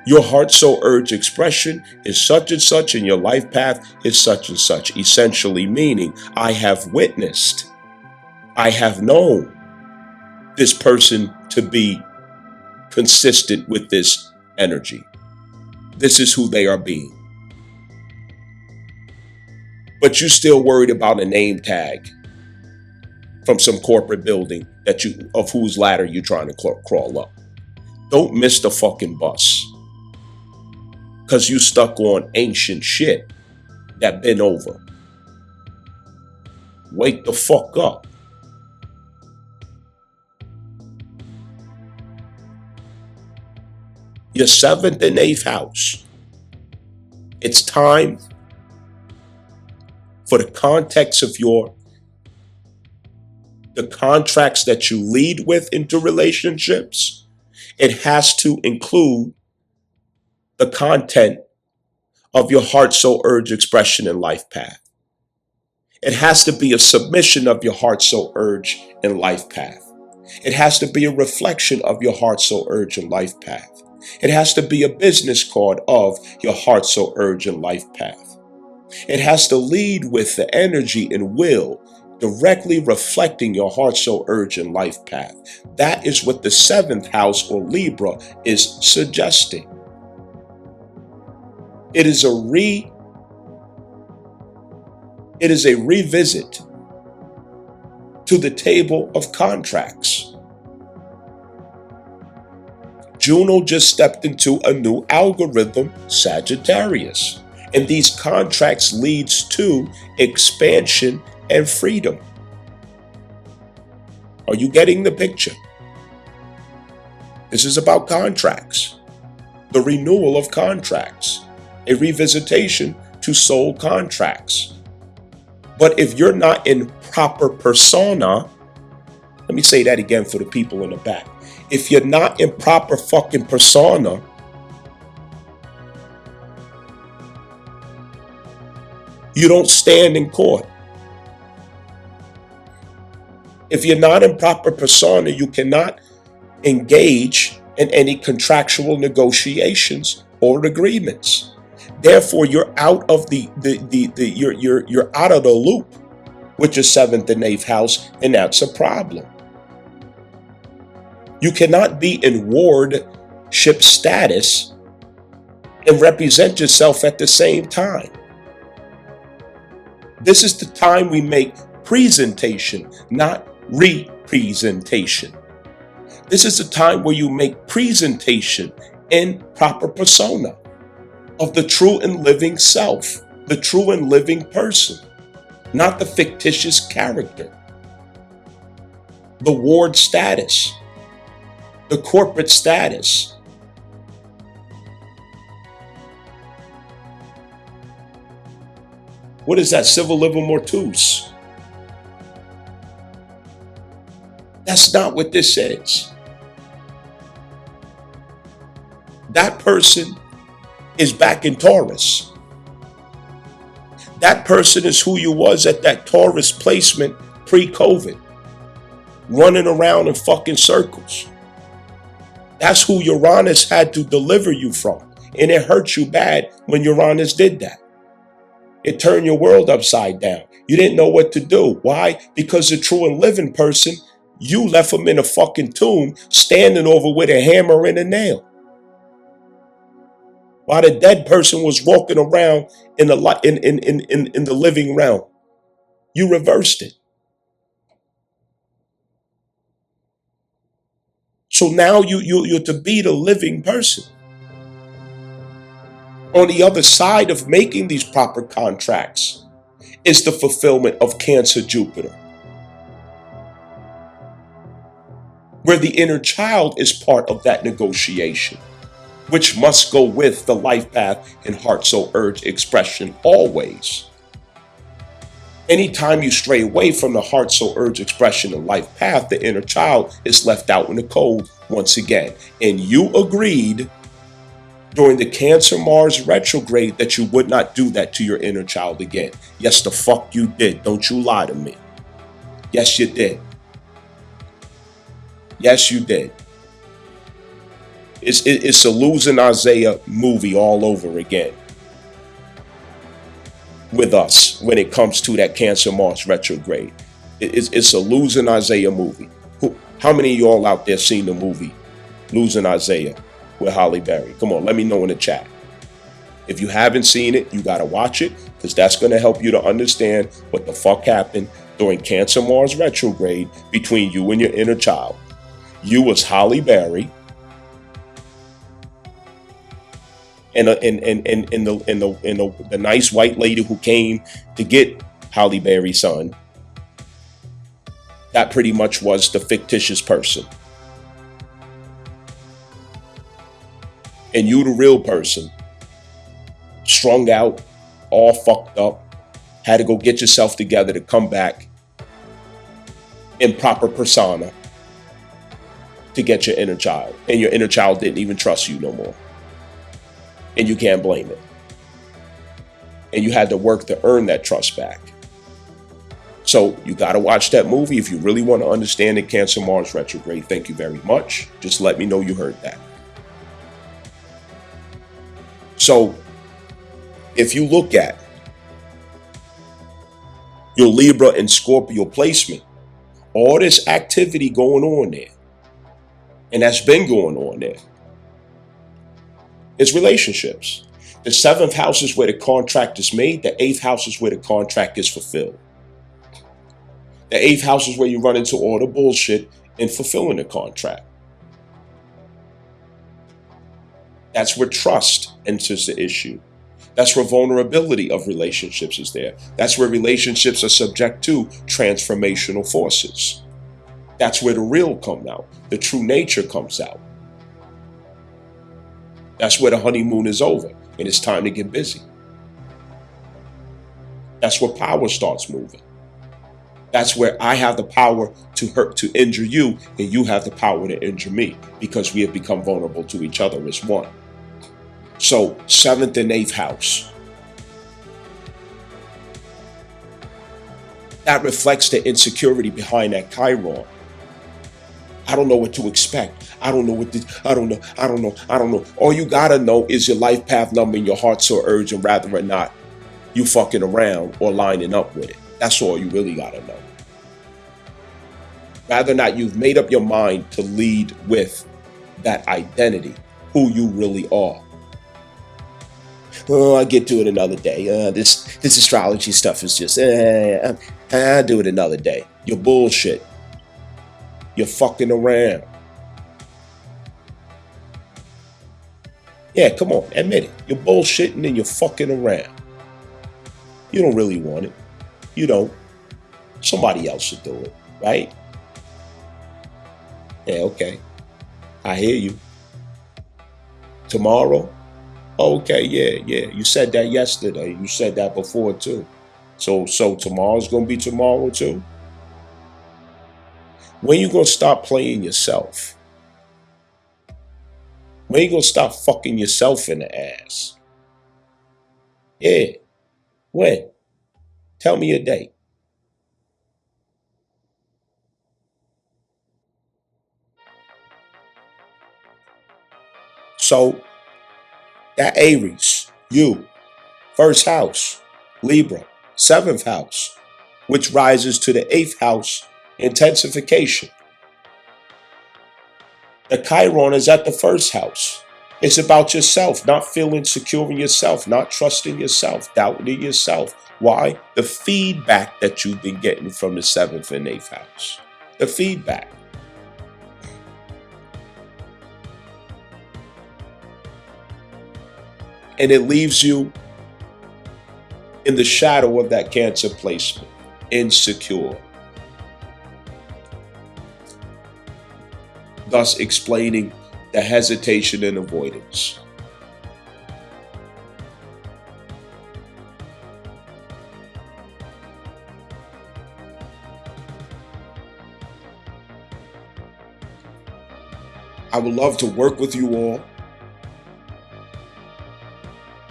your heart, soul, urge, expression is such and such, and your life path is such and such. Essentially meaning, I have witnessed, I have known this person to be consistent with this energy. This is who they are being. But you're still worried about a name tag from some corporate building of whose ladder you're trying to crawl up. Don't miss the fucking bus. Because you stuck on ancient shit that been over. Wake the fuck up. Your 7th and 8th house. It's time for the context of the contracts that you lead with into relationships. It has to include the content of your heart, soul, urge, expression, and life path. It has to be a submission of your heart, soul, urge, and life path. It has to be a reflection of your heart, soul, urge, and life path. It has to be a business card of your heart, soul, urge, and life path. It has to lead with the energy and will directly reflecting your heart, soul, urge, and life path. That is what the seventh house or Libra is suggesting. It is a revisit to the table of contracts. Juno just stepped into a new algorithm, Sagittarius, and these contracts leads to expansion and freedom. Are you getting the picture? This is about contracts, the renewal of contracts, a revisitation to soul contracts. But if you're not in proper persona, let me say that again for the people in the back. If you're not in proper fucking persona, you don't stand in court. If you're not in proper persona, you cannot engage in any contractual negotiations or agreements. Therefore, you're out of you're out of the loop with your seventh and eighth house, and that's a problem. You cannot be in wardship status and represent yourself at the same time. This is the time we make presentation, not representation. This is the time where you make presentation in proper persona of the true and living self, the true and living person, not the fictitious character, the ward status, the corporate status. What is that? Civil livor mortuus. That's not what this is. That person is back in Taurus. That person is who you was at that Taurus placement pre-COVID, running around in fucking circles. That's who Uranus had to deliver you from. And it hurt you bad when Uranus did that. It turned your world upside down. You didn't know what to do. Why? Because the true and living person, you left him in a fucking tomb, standing over with a hammer and a nail. While the dead person was walking around in the living realm. You reversed it. So now you're to be the living person. On the other side of making these proper contracts is the fulfillment of Cancer Jupiter, where the inner child is part of that negotiation, which must go with the life path and heart, soul, urge expression always. Anytime you stray away from the heart, soul, urge expression and life path, the inner child is left out in the cold once again. And you agreed during the Cancer Mars retrograde that you would not do that to your inner child again. Yes, the fuck you did. Don't you lie to me. Yes, you did. Yes, you did. It's a losing Isaiah movie all over again with us when it comes to that Cancer Mars retrograde. It's a losing Isaiah movie. How many of y'all out there seen the movie Losing Isaiah with Halle Berry? Come on, let me know in the chat. If you haven't seen it, you got to watch it, because that's going to help you to understand what the fuck happened during Cancer Mars retrograde between you and your inner child. You was Halle Berry, and the nice white lady who came to get Halle Berry's son. That pretty much was the fictitious person. And you, the real person, strung out, all fucked up, had to go get yourself together to come back in proper persona to get your inner child. And your inner child didn't even trust you no more. And you can't blame it. And you had to work to earn that trust back. So you got to watch that movie if you really want to understand the Cancer Mars retrograde. Thank you very much. Just let me know you heard that. So if you look at your Libra and Scorpio placement, all this activity going on there, and that's been going on there, is relationships. The 7th house is where the contract is made. The 8th house is where the contract is fulfilled. The 8th house is where you run into all the bullshit in fulfilling the contract. That's where trust enters the issue. That's where vulnerability of relationships is there. That's where relationships are subject to transformational forces. That's where the real comes out. The true nature comes out. That's where the honeymoon is over and it's time to get busy. That's where power starts moving. That's where I have the power to hurt, to injure you, and you have the power to injure me because we have become vulnerable to each other as one. So 7th and 8th house. That reflects the insecurity behind that Chiron. I don't know what to expect. I don't know. All you gotta know is your life path number and your heart soul urge, and rather or not you fucking around or lining up with it. That's all you really gotta know. Rather or not you've made up your mind to lead with that identity, who you really are. Oh, I'll get to it another day. This astrology stuff is just, I'll do it another day. You're bullshit. You're fucking around. Yeah, come on, admit it. You're bullshitting and you're fucking around. You don't really want it. You don't. Somebody else should do it, right? Yeah, okay. I hear you. Tomorrow? Okay, yeah. You said that yesterday. You said that before too. So tomorrow's gonna be tomorrow too? When you gonna stop playing yourself? When you gonna stop fucking yourself in the ass? Yeah. When? Tell me a date. So that Aries, you, 1st house, Libra, 7th house, which rises to the 8th house, intensification. The Chiron is at the 1st house. It's about yourself, not feeling secure in yourself, not trusting yourself, doubting yourself. Why? The feedback that you've been getting from the 7th and 8th house. The feedback. And it leaves you in the shadow of that Cancer placement, insecure. Thus explaining the hesitation and avoidance. I would love to work with you all,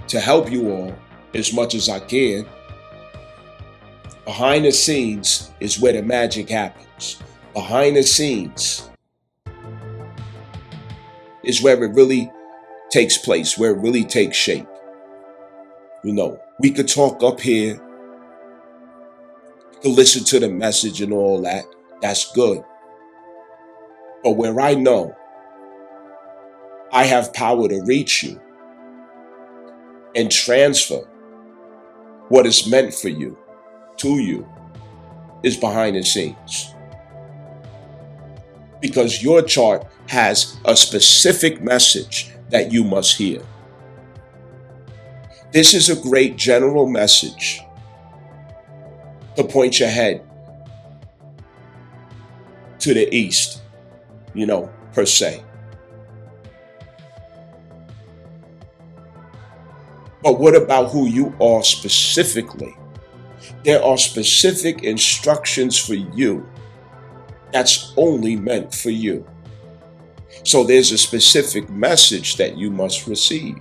to help you all as much as I can. Behind the scenes is where the magic happens. Behind the scenes is where it really takes place, where it really takes shape. You know, we could talk up here, to listen to the message and all that. That's good. But where I know I have power to reach you and transfer what is meant for you to you is behind the scenes. Because your chart has a specific message that you must hear. This is a great general message to point your head to the east, per se. But what about who you are specifically? There are specific instructions for you that's only meant for you. So there's a specific message that you must receive.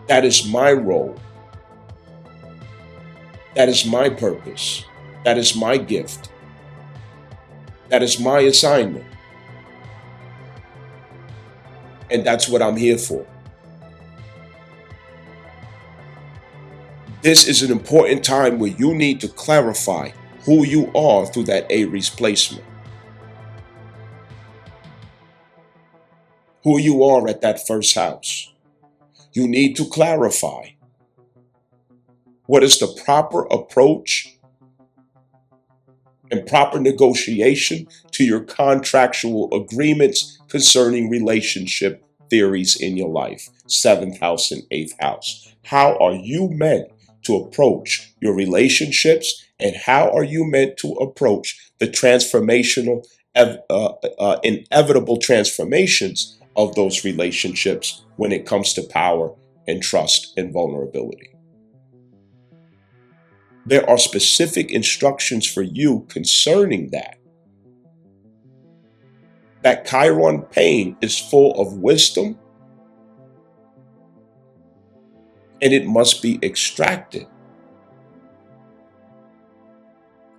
That is my role That is my purpose. That is my gift. That is my assignment. And that's what I'm here for. This is an important time where you need to clarify who you are through that Aries placement. Who you are at that first house. You need to clarify what is the proper approach and proper negotiation to your contractual agreements concerning relationship theories in your life. 7th house and 8th house. How are you meant to approach your relationships, and how are you meant to approach the transformational, inevitable transformations of those relationships when it comes to power and trust and vulnerability? There are specific instructions for you concerning that. That Chiron pain is full of wisdom, and it must be extracted.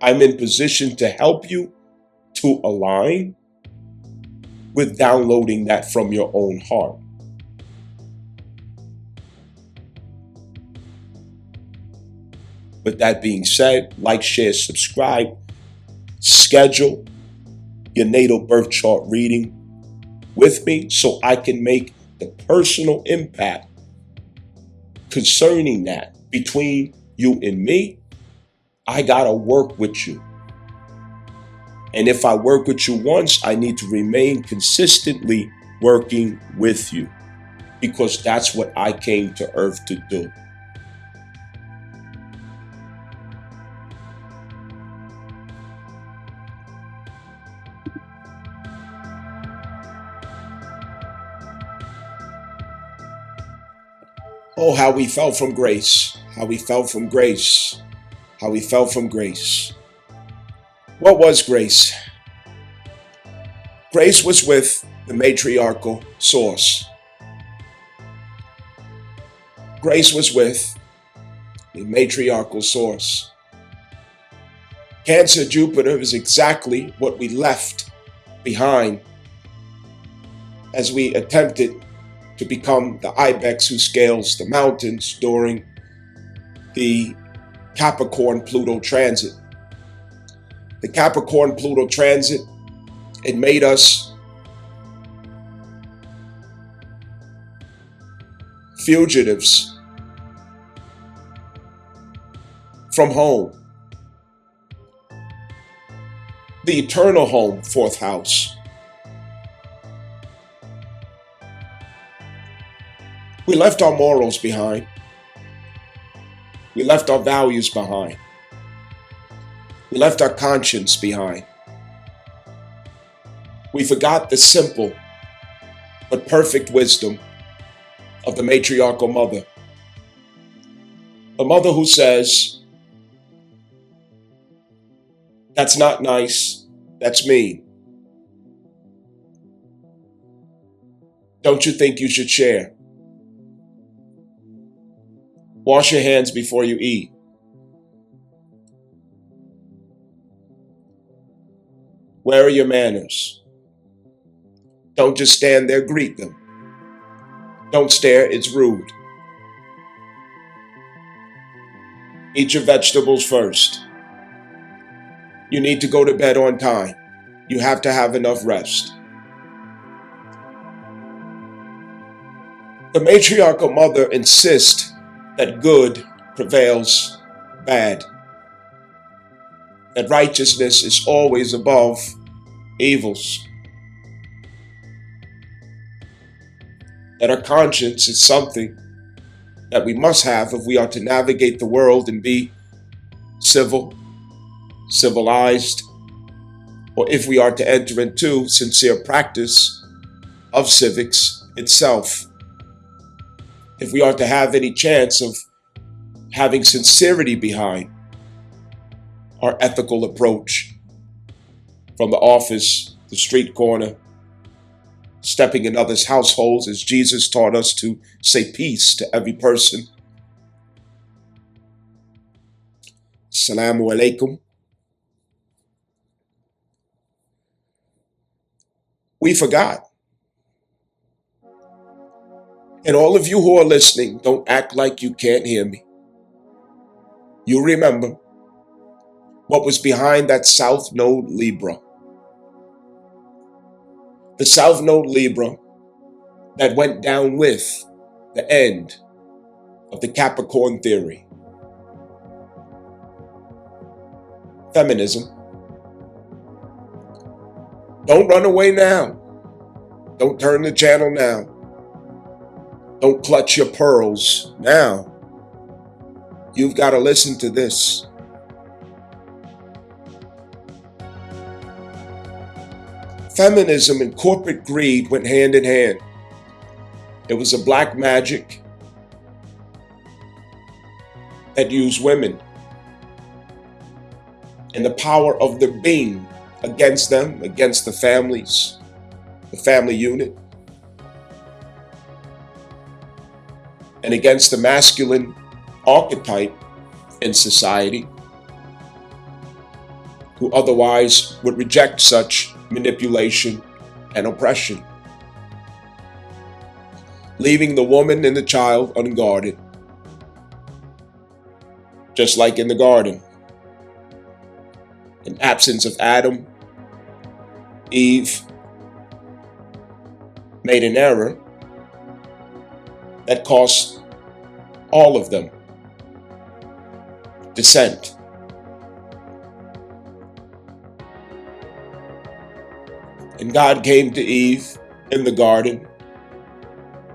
I'm in position to help you to align with downloading that from your own heart. With that being said, like, share, subscribe, schedule your natal birth chart reading with me so I can make the personal impact concerning that between you and me. I gotta work with you. And if I work with you once, I need to remain consistently working with you, because that's what I came to Earth to do. Oh, how we fell from grace. How we fell from grace. How we fell from grace. What was grace? Grace was with the matriarchal source. Grace was with the matriarchal source. Cancer Jupiter is exactly what we left behind as we attempted to become the ibex who scales the mountains during the Capricorn-Pluto transit. The Capricorn-Pluto transit, it made us fugitives from home. The eternal home, 4th house. We left our morals behind. We left our values behind. We left our conscience behind. We forgot the simple but perfect wisdom of the matriarchal mother. A mother who says, that's not nice, that's mean. Don't you think you should share? Wash your hands before you eat. Where are your manners? Don't just stand there, greet them. Don't stare, it's rude. Eat your vegetables first. You need to go to bed on time. You have to have enough rest. The matriarchal mother insists that good prevails bad, that righteousness is always above evils, that our conscience is something that we must have if we are to navigate the world and be civilized, or if we are to enter into sincere practice of civics itself. If we are to have any chance of having sincerity behind our ethical approach, from the office, the street corner, stepping in others' households, as Jesus taught us to say peace to every person. Assalamu alaikum. We forgot. And all of you who are listening, don't act like you can't hear me. You remember what was behind that South Node Libra. The South Node Libra that went down with the end of the Capricorn theory. Feminism. Don't run away now. Don't turn the channel now. Don't clutch your pearls now. You've got to listen to this. Feminism and corporate greed went hand in hand. It was a black magic that used women and the power of their being against them, against the families, the family unit, and against the masculine archetype in society, who otherwise would reject such manipulation and oppression, leaving the woman and the child unguarded, just like in the garden. In absence of Adam, Eve made an error that cost all of them descent. And God came to Eve in the garden.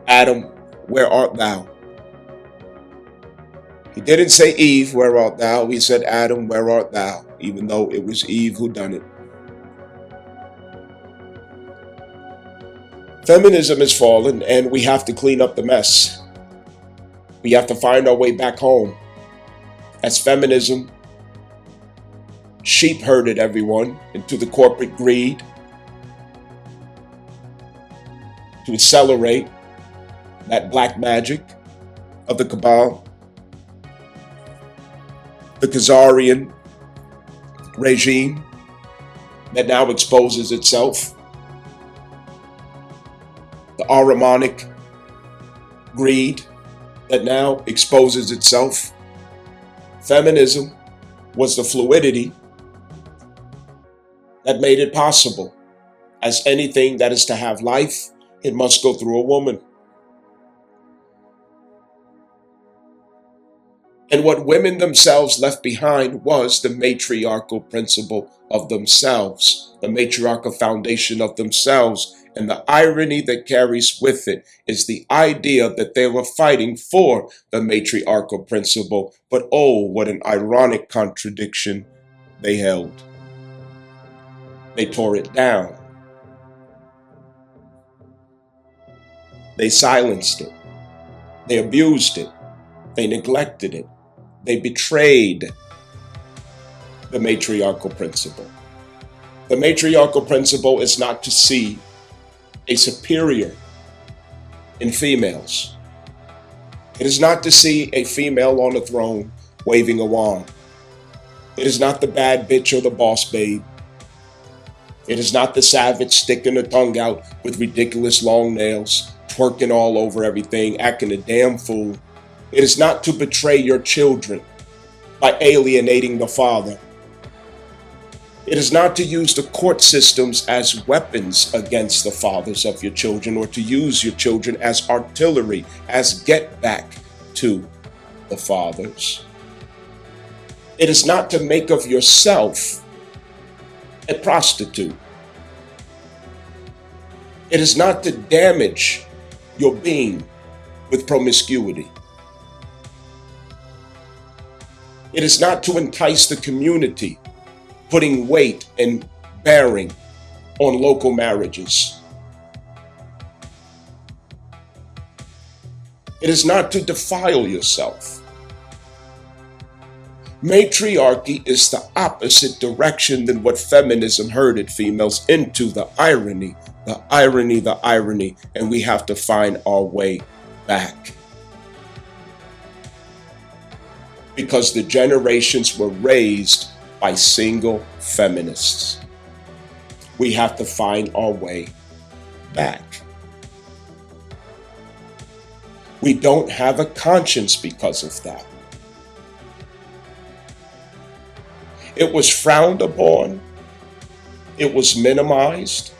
Adam, where art thou? He didn't say, Eve, where art thou? He said, Adam, where art thou? Even though it was Eve who done it. Feminism has fallen, and we have to clean up the mess. We have to find our way back home. As feminism sheep herded everyone into the corporate greed to accelerate that black magic of the cabal, the Khazarian regime that now exposes itself, the Ahrimanic greed that now exposes itself. Feminism was the fluidity that made it possible. As anything that is to have life, it must go through a woman. And what women themselves left behind was the matriarchal principle of themselves, the matriarchal foundation of themselves. And the irony that carries with it is the idea that they were fighting for the matriarchal principle. But oh, what an ironic contradiction they held. They tore it down. They silenced it. They abused it. They neglected it. They betrayed the matriarchal principle. The matriarchal principle is not to see a superior in females. It is not to see a female on a throne waving a wand. It is not the bad bitch or the boss babe. It is not the savage sticking her tongue out with ridiculous long nails, twerking all over everything, acting a damn fool. It is not to betray your children by alienating the father. It is not to use the court systems as weapons against the fathers of your children, or to use your children as artillery, as get back to the fathers. It is not to make of yourself a prostitute. It is not to damage your being with promiscuity. It is not to entice the community, putting weight and bearing on local marriages. It is not to defile yourself. Matriarchy is the opposite direction than what feminism herded females into. The irony, the irony, the irony, and we have to find our way back. because the generations were raised by single feminists. We have to find our way back. We don't have a conscience because of that. It was frowned upon. It was minimized.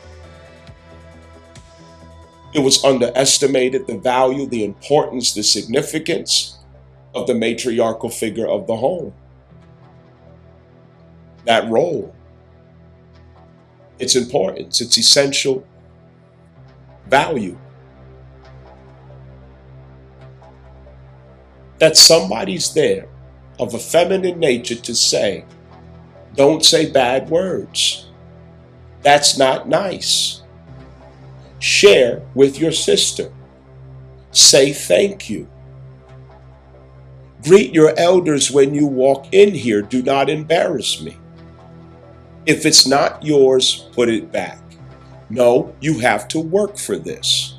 It was underestimated, the value, the importance, the significance of the matriarchal figure of the home. That role, its importance, its essential value. That somebody's there of a feminine nature to say, don't say bad words. That's not nice. Share with your sister. Say thank you. Greet your elders when you walk in here. Do not embarrass me. If it's not yours, put it back. No, you have to work for this.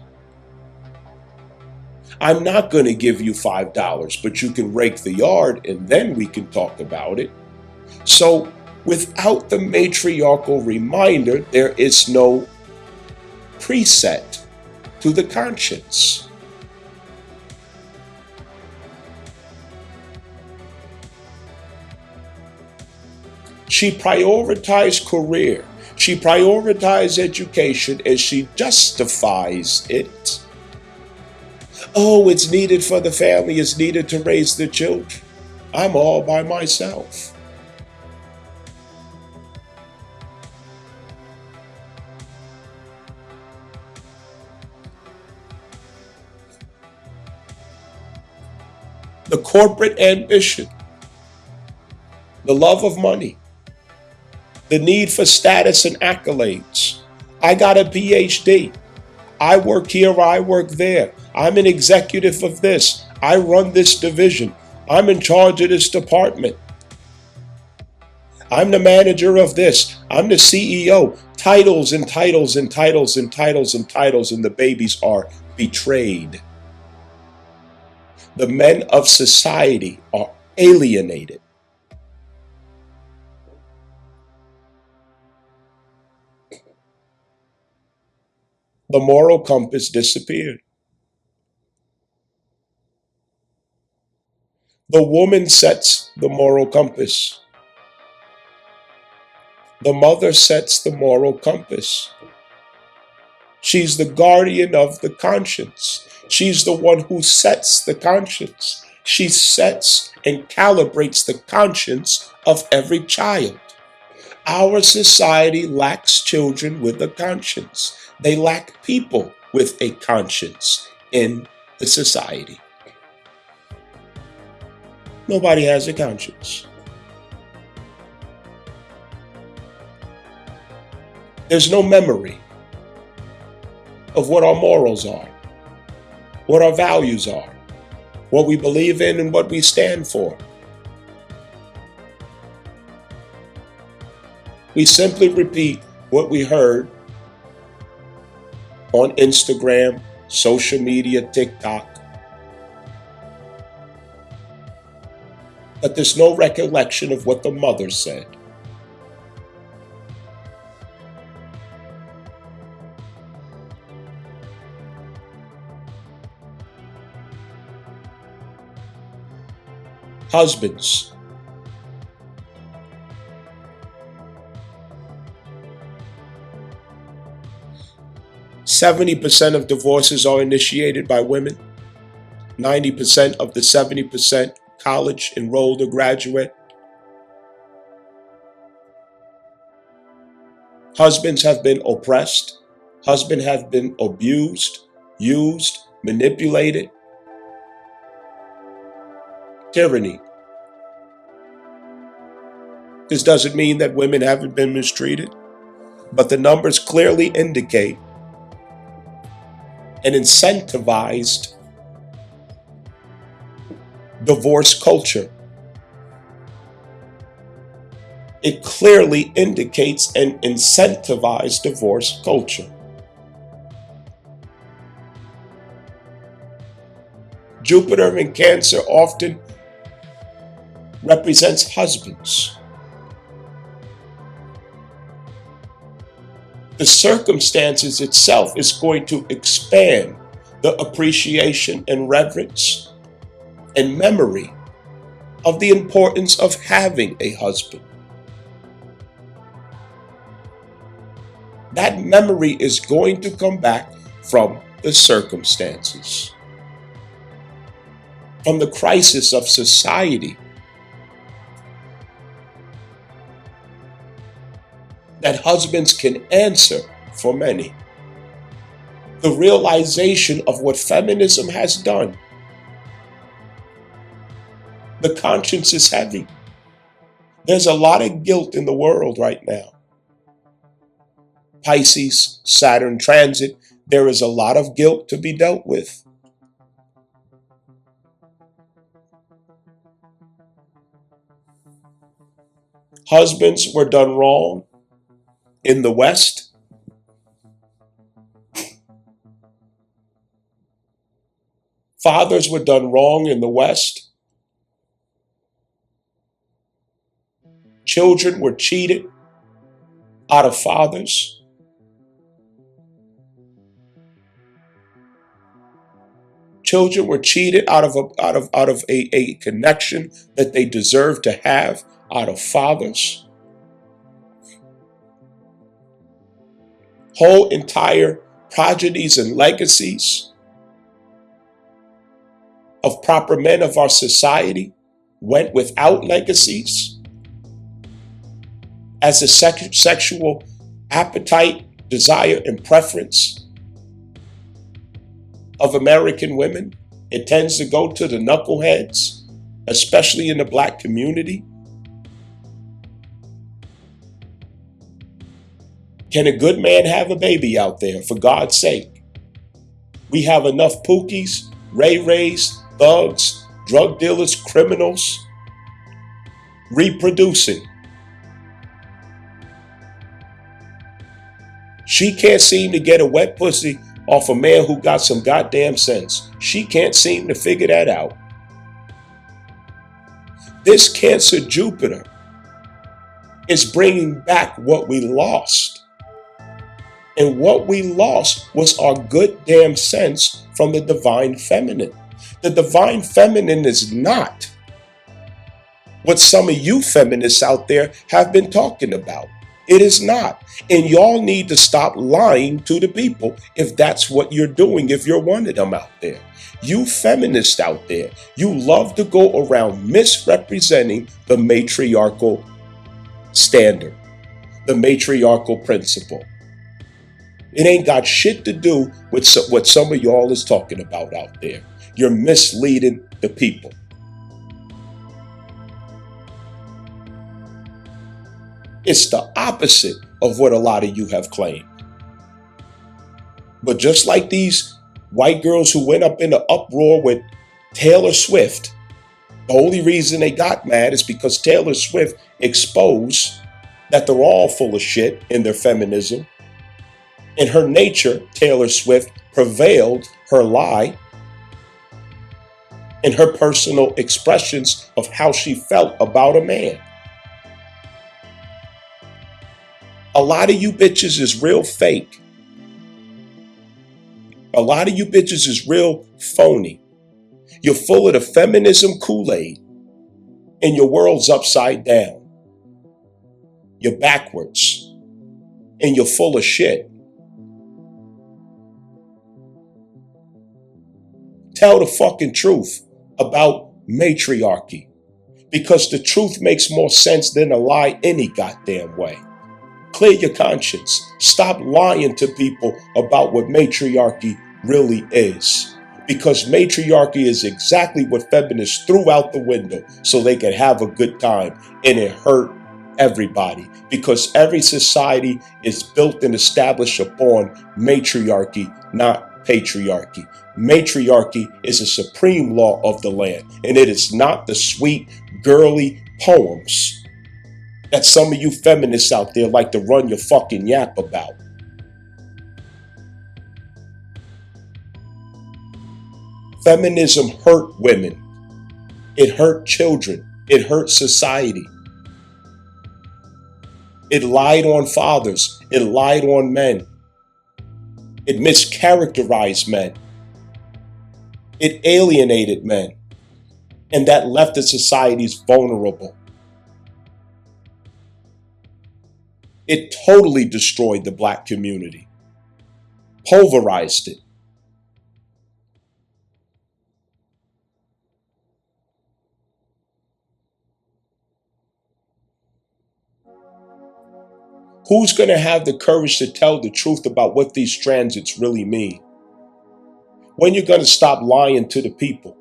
I'm not going to give you $5, but you can rake the yard and then we can talk about it. So without the matriarchal reminder, there is no preset to the conscience. She prioritized career. She prioritized education, and she justifies it. Oh, it's needed for the family. It's needed to raise the children. I'm all by myself. The corporate ambition, the love of money, the need for status and accolades. I got a PhD. I work here, I work there. I'm an executive of this. I run this division. I'm in charge of this department. I'm the manager of this. I'm the CEO. Titles and titles and titles and titles and titles, and the babies are betrayed. The men of society are alienated. The moral compass disappeared. The woman sets the moral compass. The mother sets the moral compass. She's the guardian of the conscience. She's the one who sets the conscience. She sets and calibrates the conscience of every child. Our society lacks children with a conscience. They lack people with a conscience in the society. Nobody has a conscience. There's no memory of what our morals are, what our values are, what we believe in and what we stand for. We simply repeat what we heard on Instagram, social media, TikTok. But there's no recollection of what the mother said. Husbands, %70 of divorces are initiated by women. 90% of the 70% college enrolled or graduate. Husbands have been oppressed. Husbands have been abused, used, manipulated. Tyranny. This doesn't mean that women haven't been mistreated, but the numbers clearly indicate an incentivized divorce culture. It clearly indicates an incentivized divorce culture. Jupiter in Cancer often represents husbands. The circumstances itself is going to expand the appreciation and reverence and memory of the importance of having a husband. That memory is going to come back from the circumstances, from the crisis of society that husbands can answer for many. The realization of what feminism has done. The conscience is heavy. There's a lot of guilt in the world right now. Pisces, Saturn transit, there is a lot of guilt to be dealt with. Husbands were done wrong in the West. Fathers were done wrong in the West. Children were cheated out of fathers. Children were cheated out of a connection that they deserved to have out of fathers. Whole entire progenies and legacies of proper men of our society went without legacies as the sexual appetite, desire, and preference of American women, it tends to go to the knuckleheads, especially in the Black community. Can a good man have a baby out there, for God's sake? We have enough Pookies, Ray-Rays, thugs, drug dealers, criminals, reproducing. She can't seem to get a wet pussy off a man who got some goddamn sense. She can't seem to figure that out. This Cancer Jupiter is bringing back what we lost. And what we lost was our good damn sense from the divine feminine. The divine feminine is not what some of you feminists out there have been talking about. It is not. And y'all need to stop lying to the people if that's what you're doing, if you're one of them out there. You feminists out there, you love to go around misrepresenting the matriarchal standard, the matriarchal principle. It ain't got shit to do with what some of y'all is talking about out there. You're misleading the people. It's the opposite of what a lot of you have claimed. But just like these white girls who went up in an uproar with Taylor Swift, the only reason they got mad is because Taylor Swift exposed that they're all full of shit in their feminism. In her nature, Taylor Swift prevailed her lie in her personal expressions of how she felt about a man. A lot of you bitches is real fake. A lot of you bitches is real phony. You're full of the feminism Kool-Aid and your world's upside down. You're backwards and you're full of shit. Tell the fucking truth about matriarchy, because the truth makes more sense than a lie any goddamn way. Clear your conscience. Stop lying to people about what matriarchy really is, because matriarchy is exactly what feminists threw out the window so they could have a good time, and it hurt everybody, because every society is built and established upon matriarchy, not patriarchy. Matriarchy is a supreme law of the land, and it is not the sweet, girly poems that some of you feminists out there like to run your fucking yap about. Feminism hurt women. It hurt children. It hurt society. It lied on fathers. It lied on men. It mischaracterized men. It alienated men. And that left the societies vulnerable. It totally destroyed the black community, pulverized it. Who's going to have the courage to tell the truth about what these transits really mean? When you're going to stop lying to the people?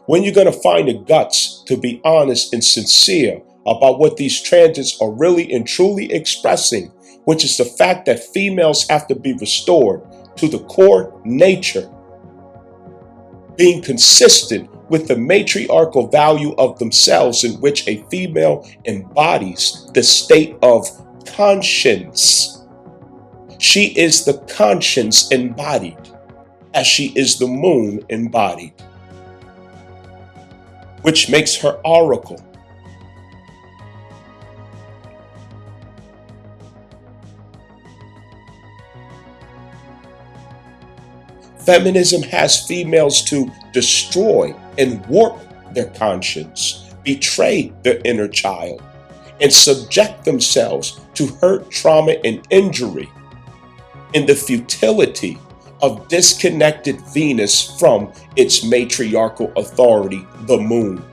When you're going to find the guts to be honest and sincere about what these transits are really and truly expressing, which is the fact that females have to be restored to the core nature, being consistent with the matriarchal value of themselves, in which a female embodies the state of conscience. She is the conscience embodied, as she is the moon embodied, which makes her oracle. Feminism has females to destroy and warp their conscience, betray their inner child, and subject themselves to hurt, trauma, and injury in the futility of disconnected Venus from its matriarchal authority, the moon.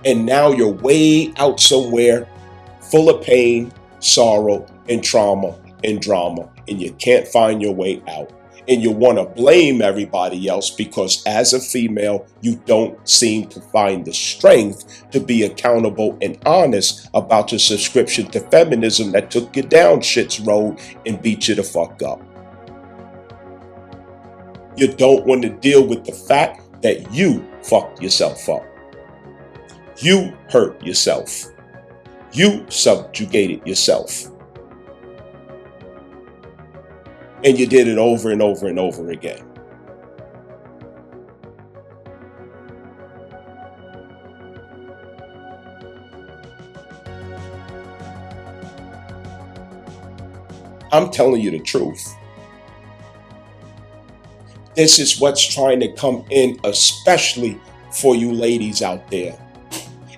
And now you're way out somewhere full of pain, sorrow, and trauma and drama, and you can't find your way out. And you want to blame everybody else because as a female, you don't seem to find the strength to be accountable and honest about your subscription to feminism that took you down shit's road and beat you the fuck up. You don't want to deal with the fact that you fucked yourself up. You hurt yourself. You subjugated yourself. And you did it over and over and over again. I'm telling you the truth. This is what's trying to come in, especially for you ladies out there.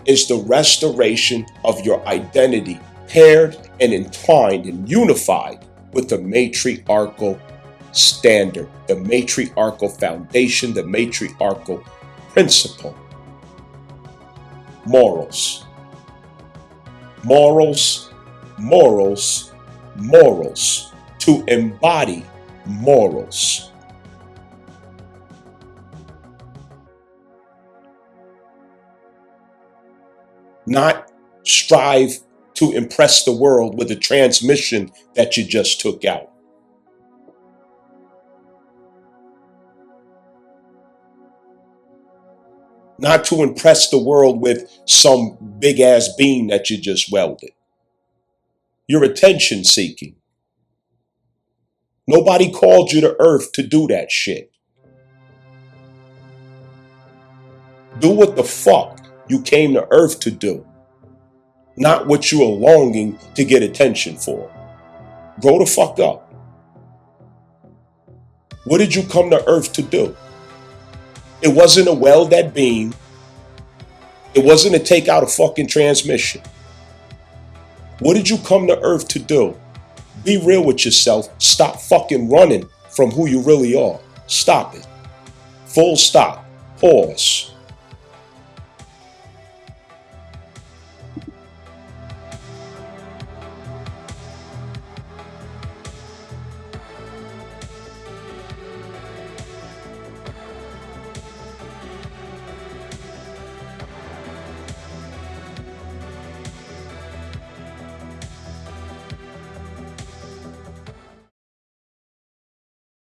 It's the restoration of your identity, paired and entwined and unified with the matriarchal standard, the matriarchal foundation, the matriarchal principle. Morals. Morals, morals, morals. To embody morals. Not strive to impress the world with a transmission that you just took out. Not to impress the world with some big ass beam that you just welded. You're attention seeking. Nobody called you to earth to do that shit. Do what the fuck you came to earth to do. Not what you are longing to get attention for. Grow the fuck up. What did you come to earth to do? It wasn't to weld that beam. It wasn't to take out a fucking transmission. What did you come to earth to do? Be real with yourself. Stop fucking running from who you really are. Stop it. Full stop. Pause.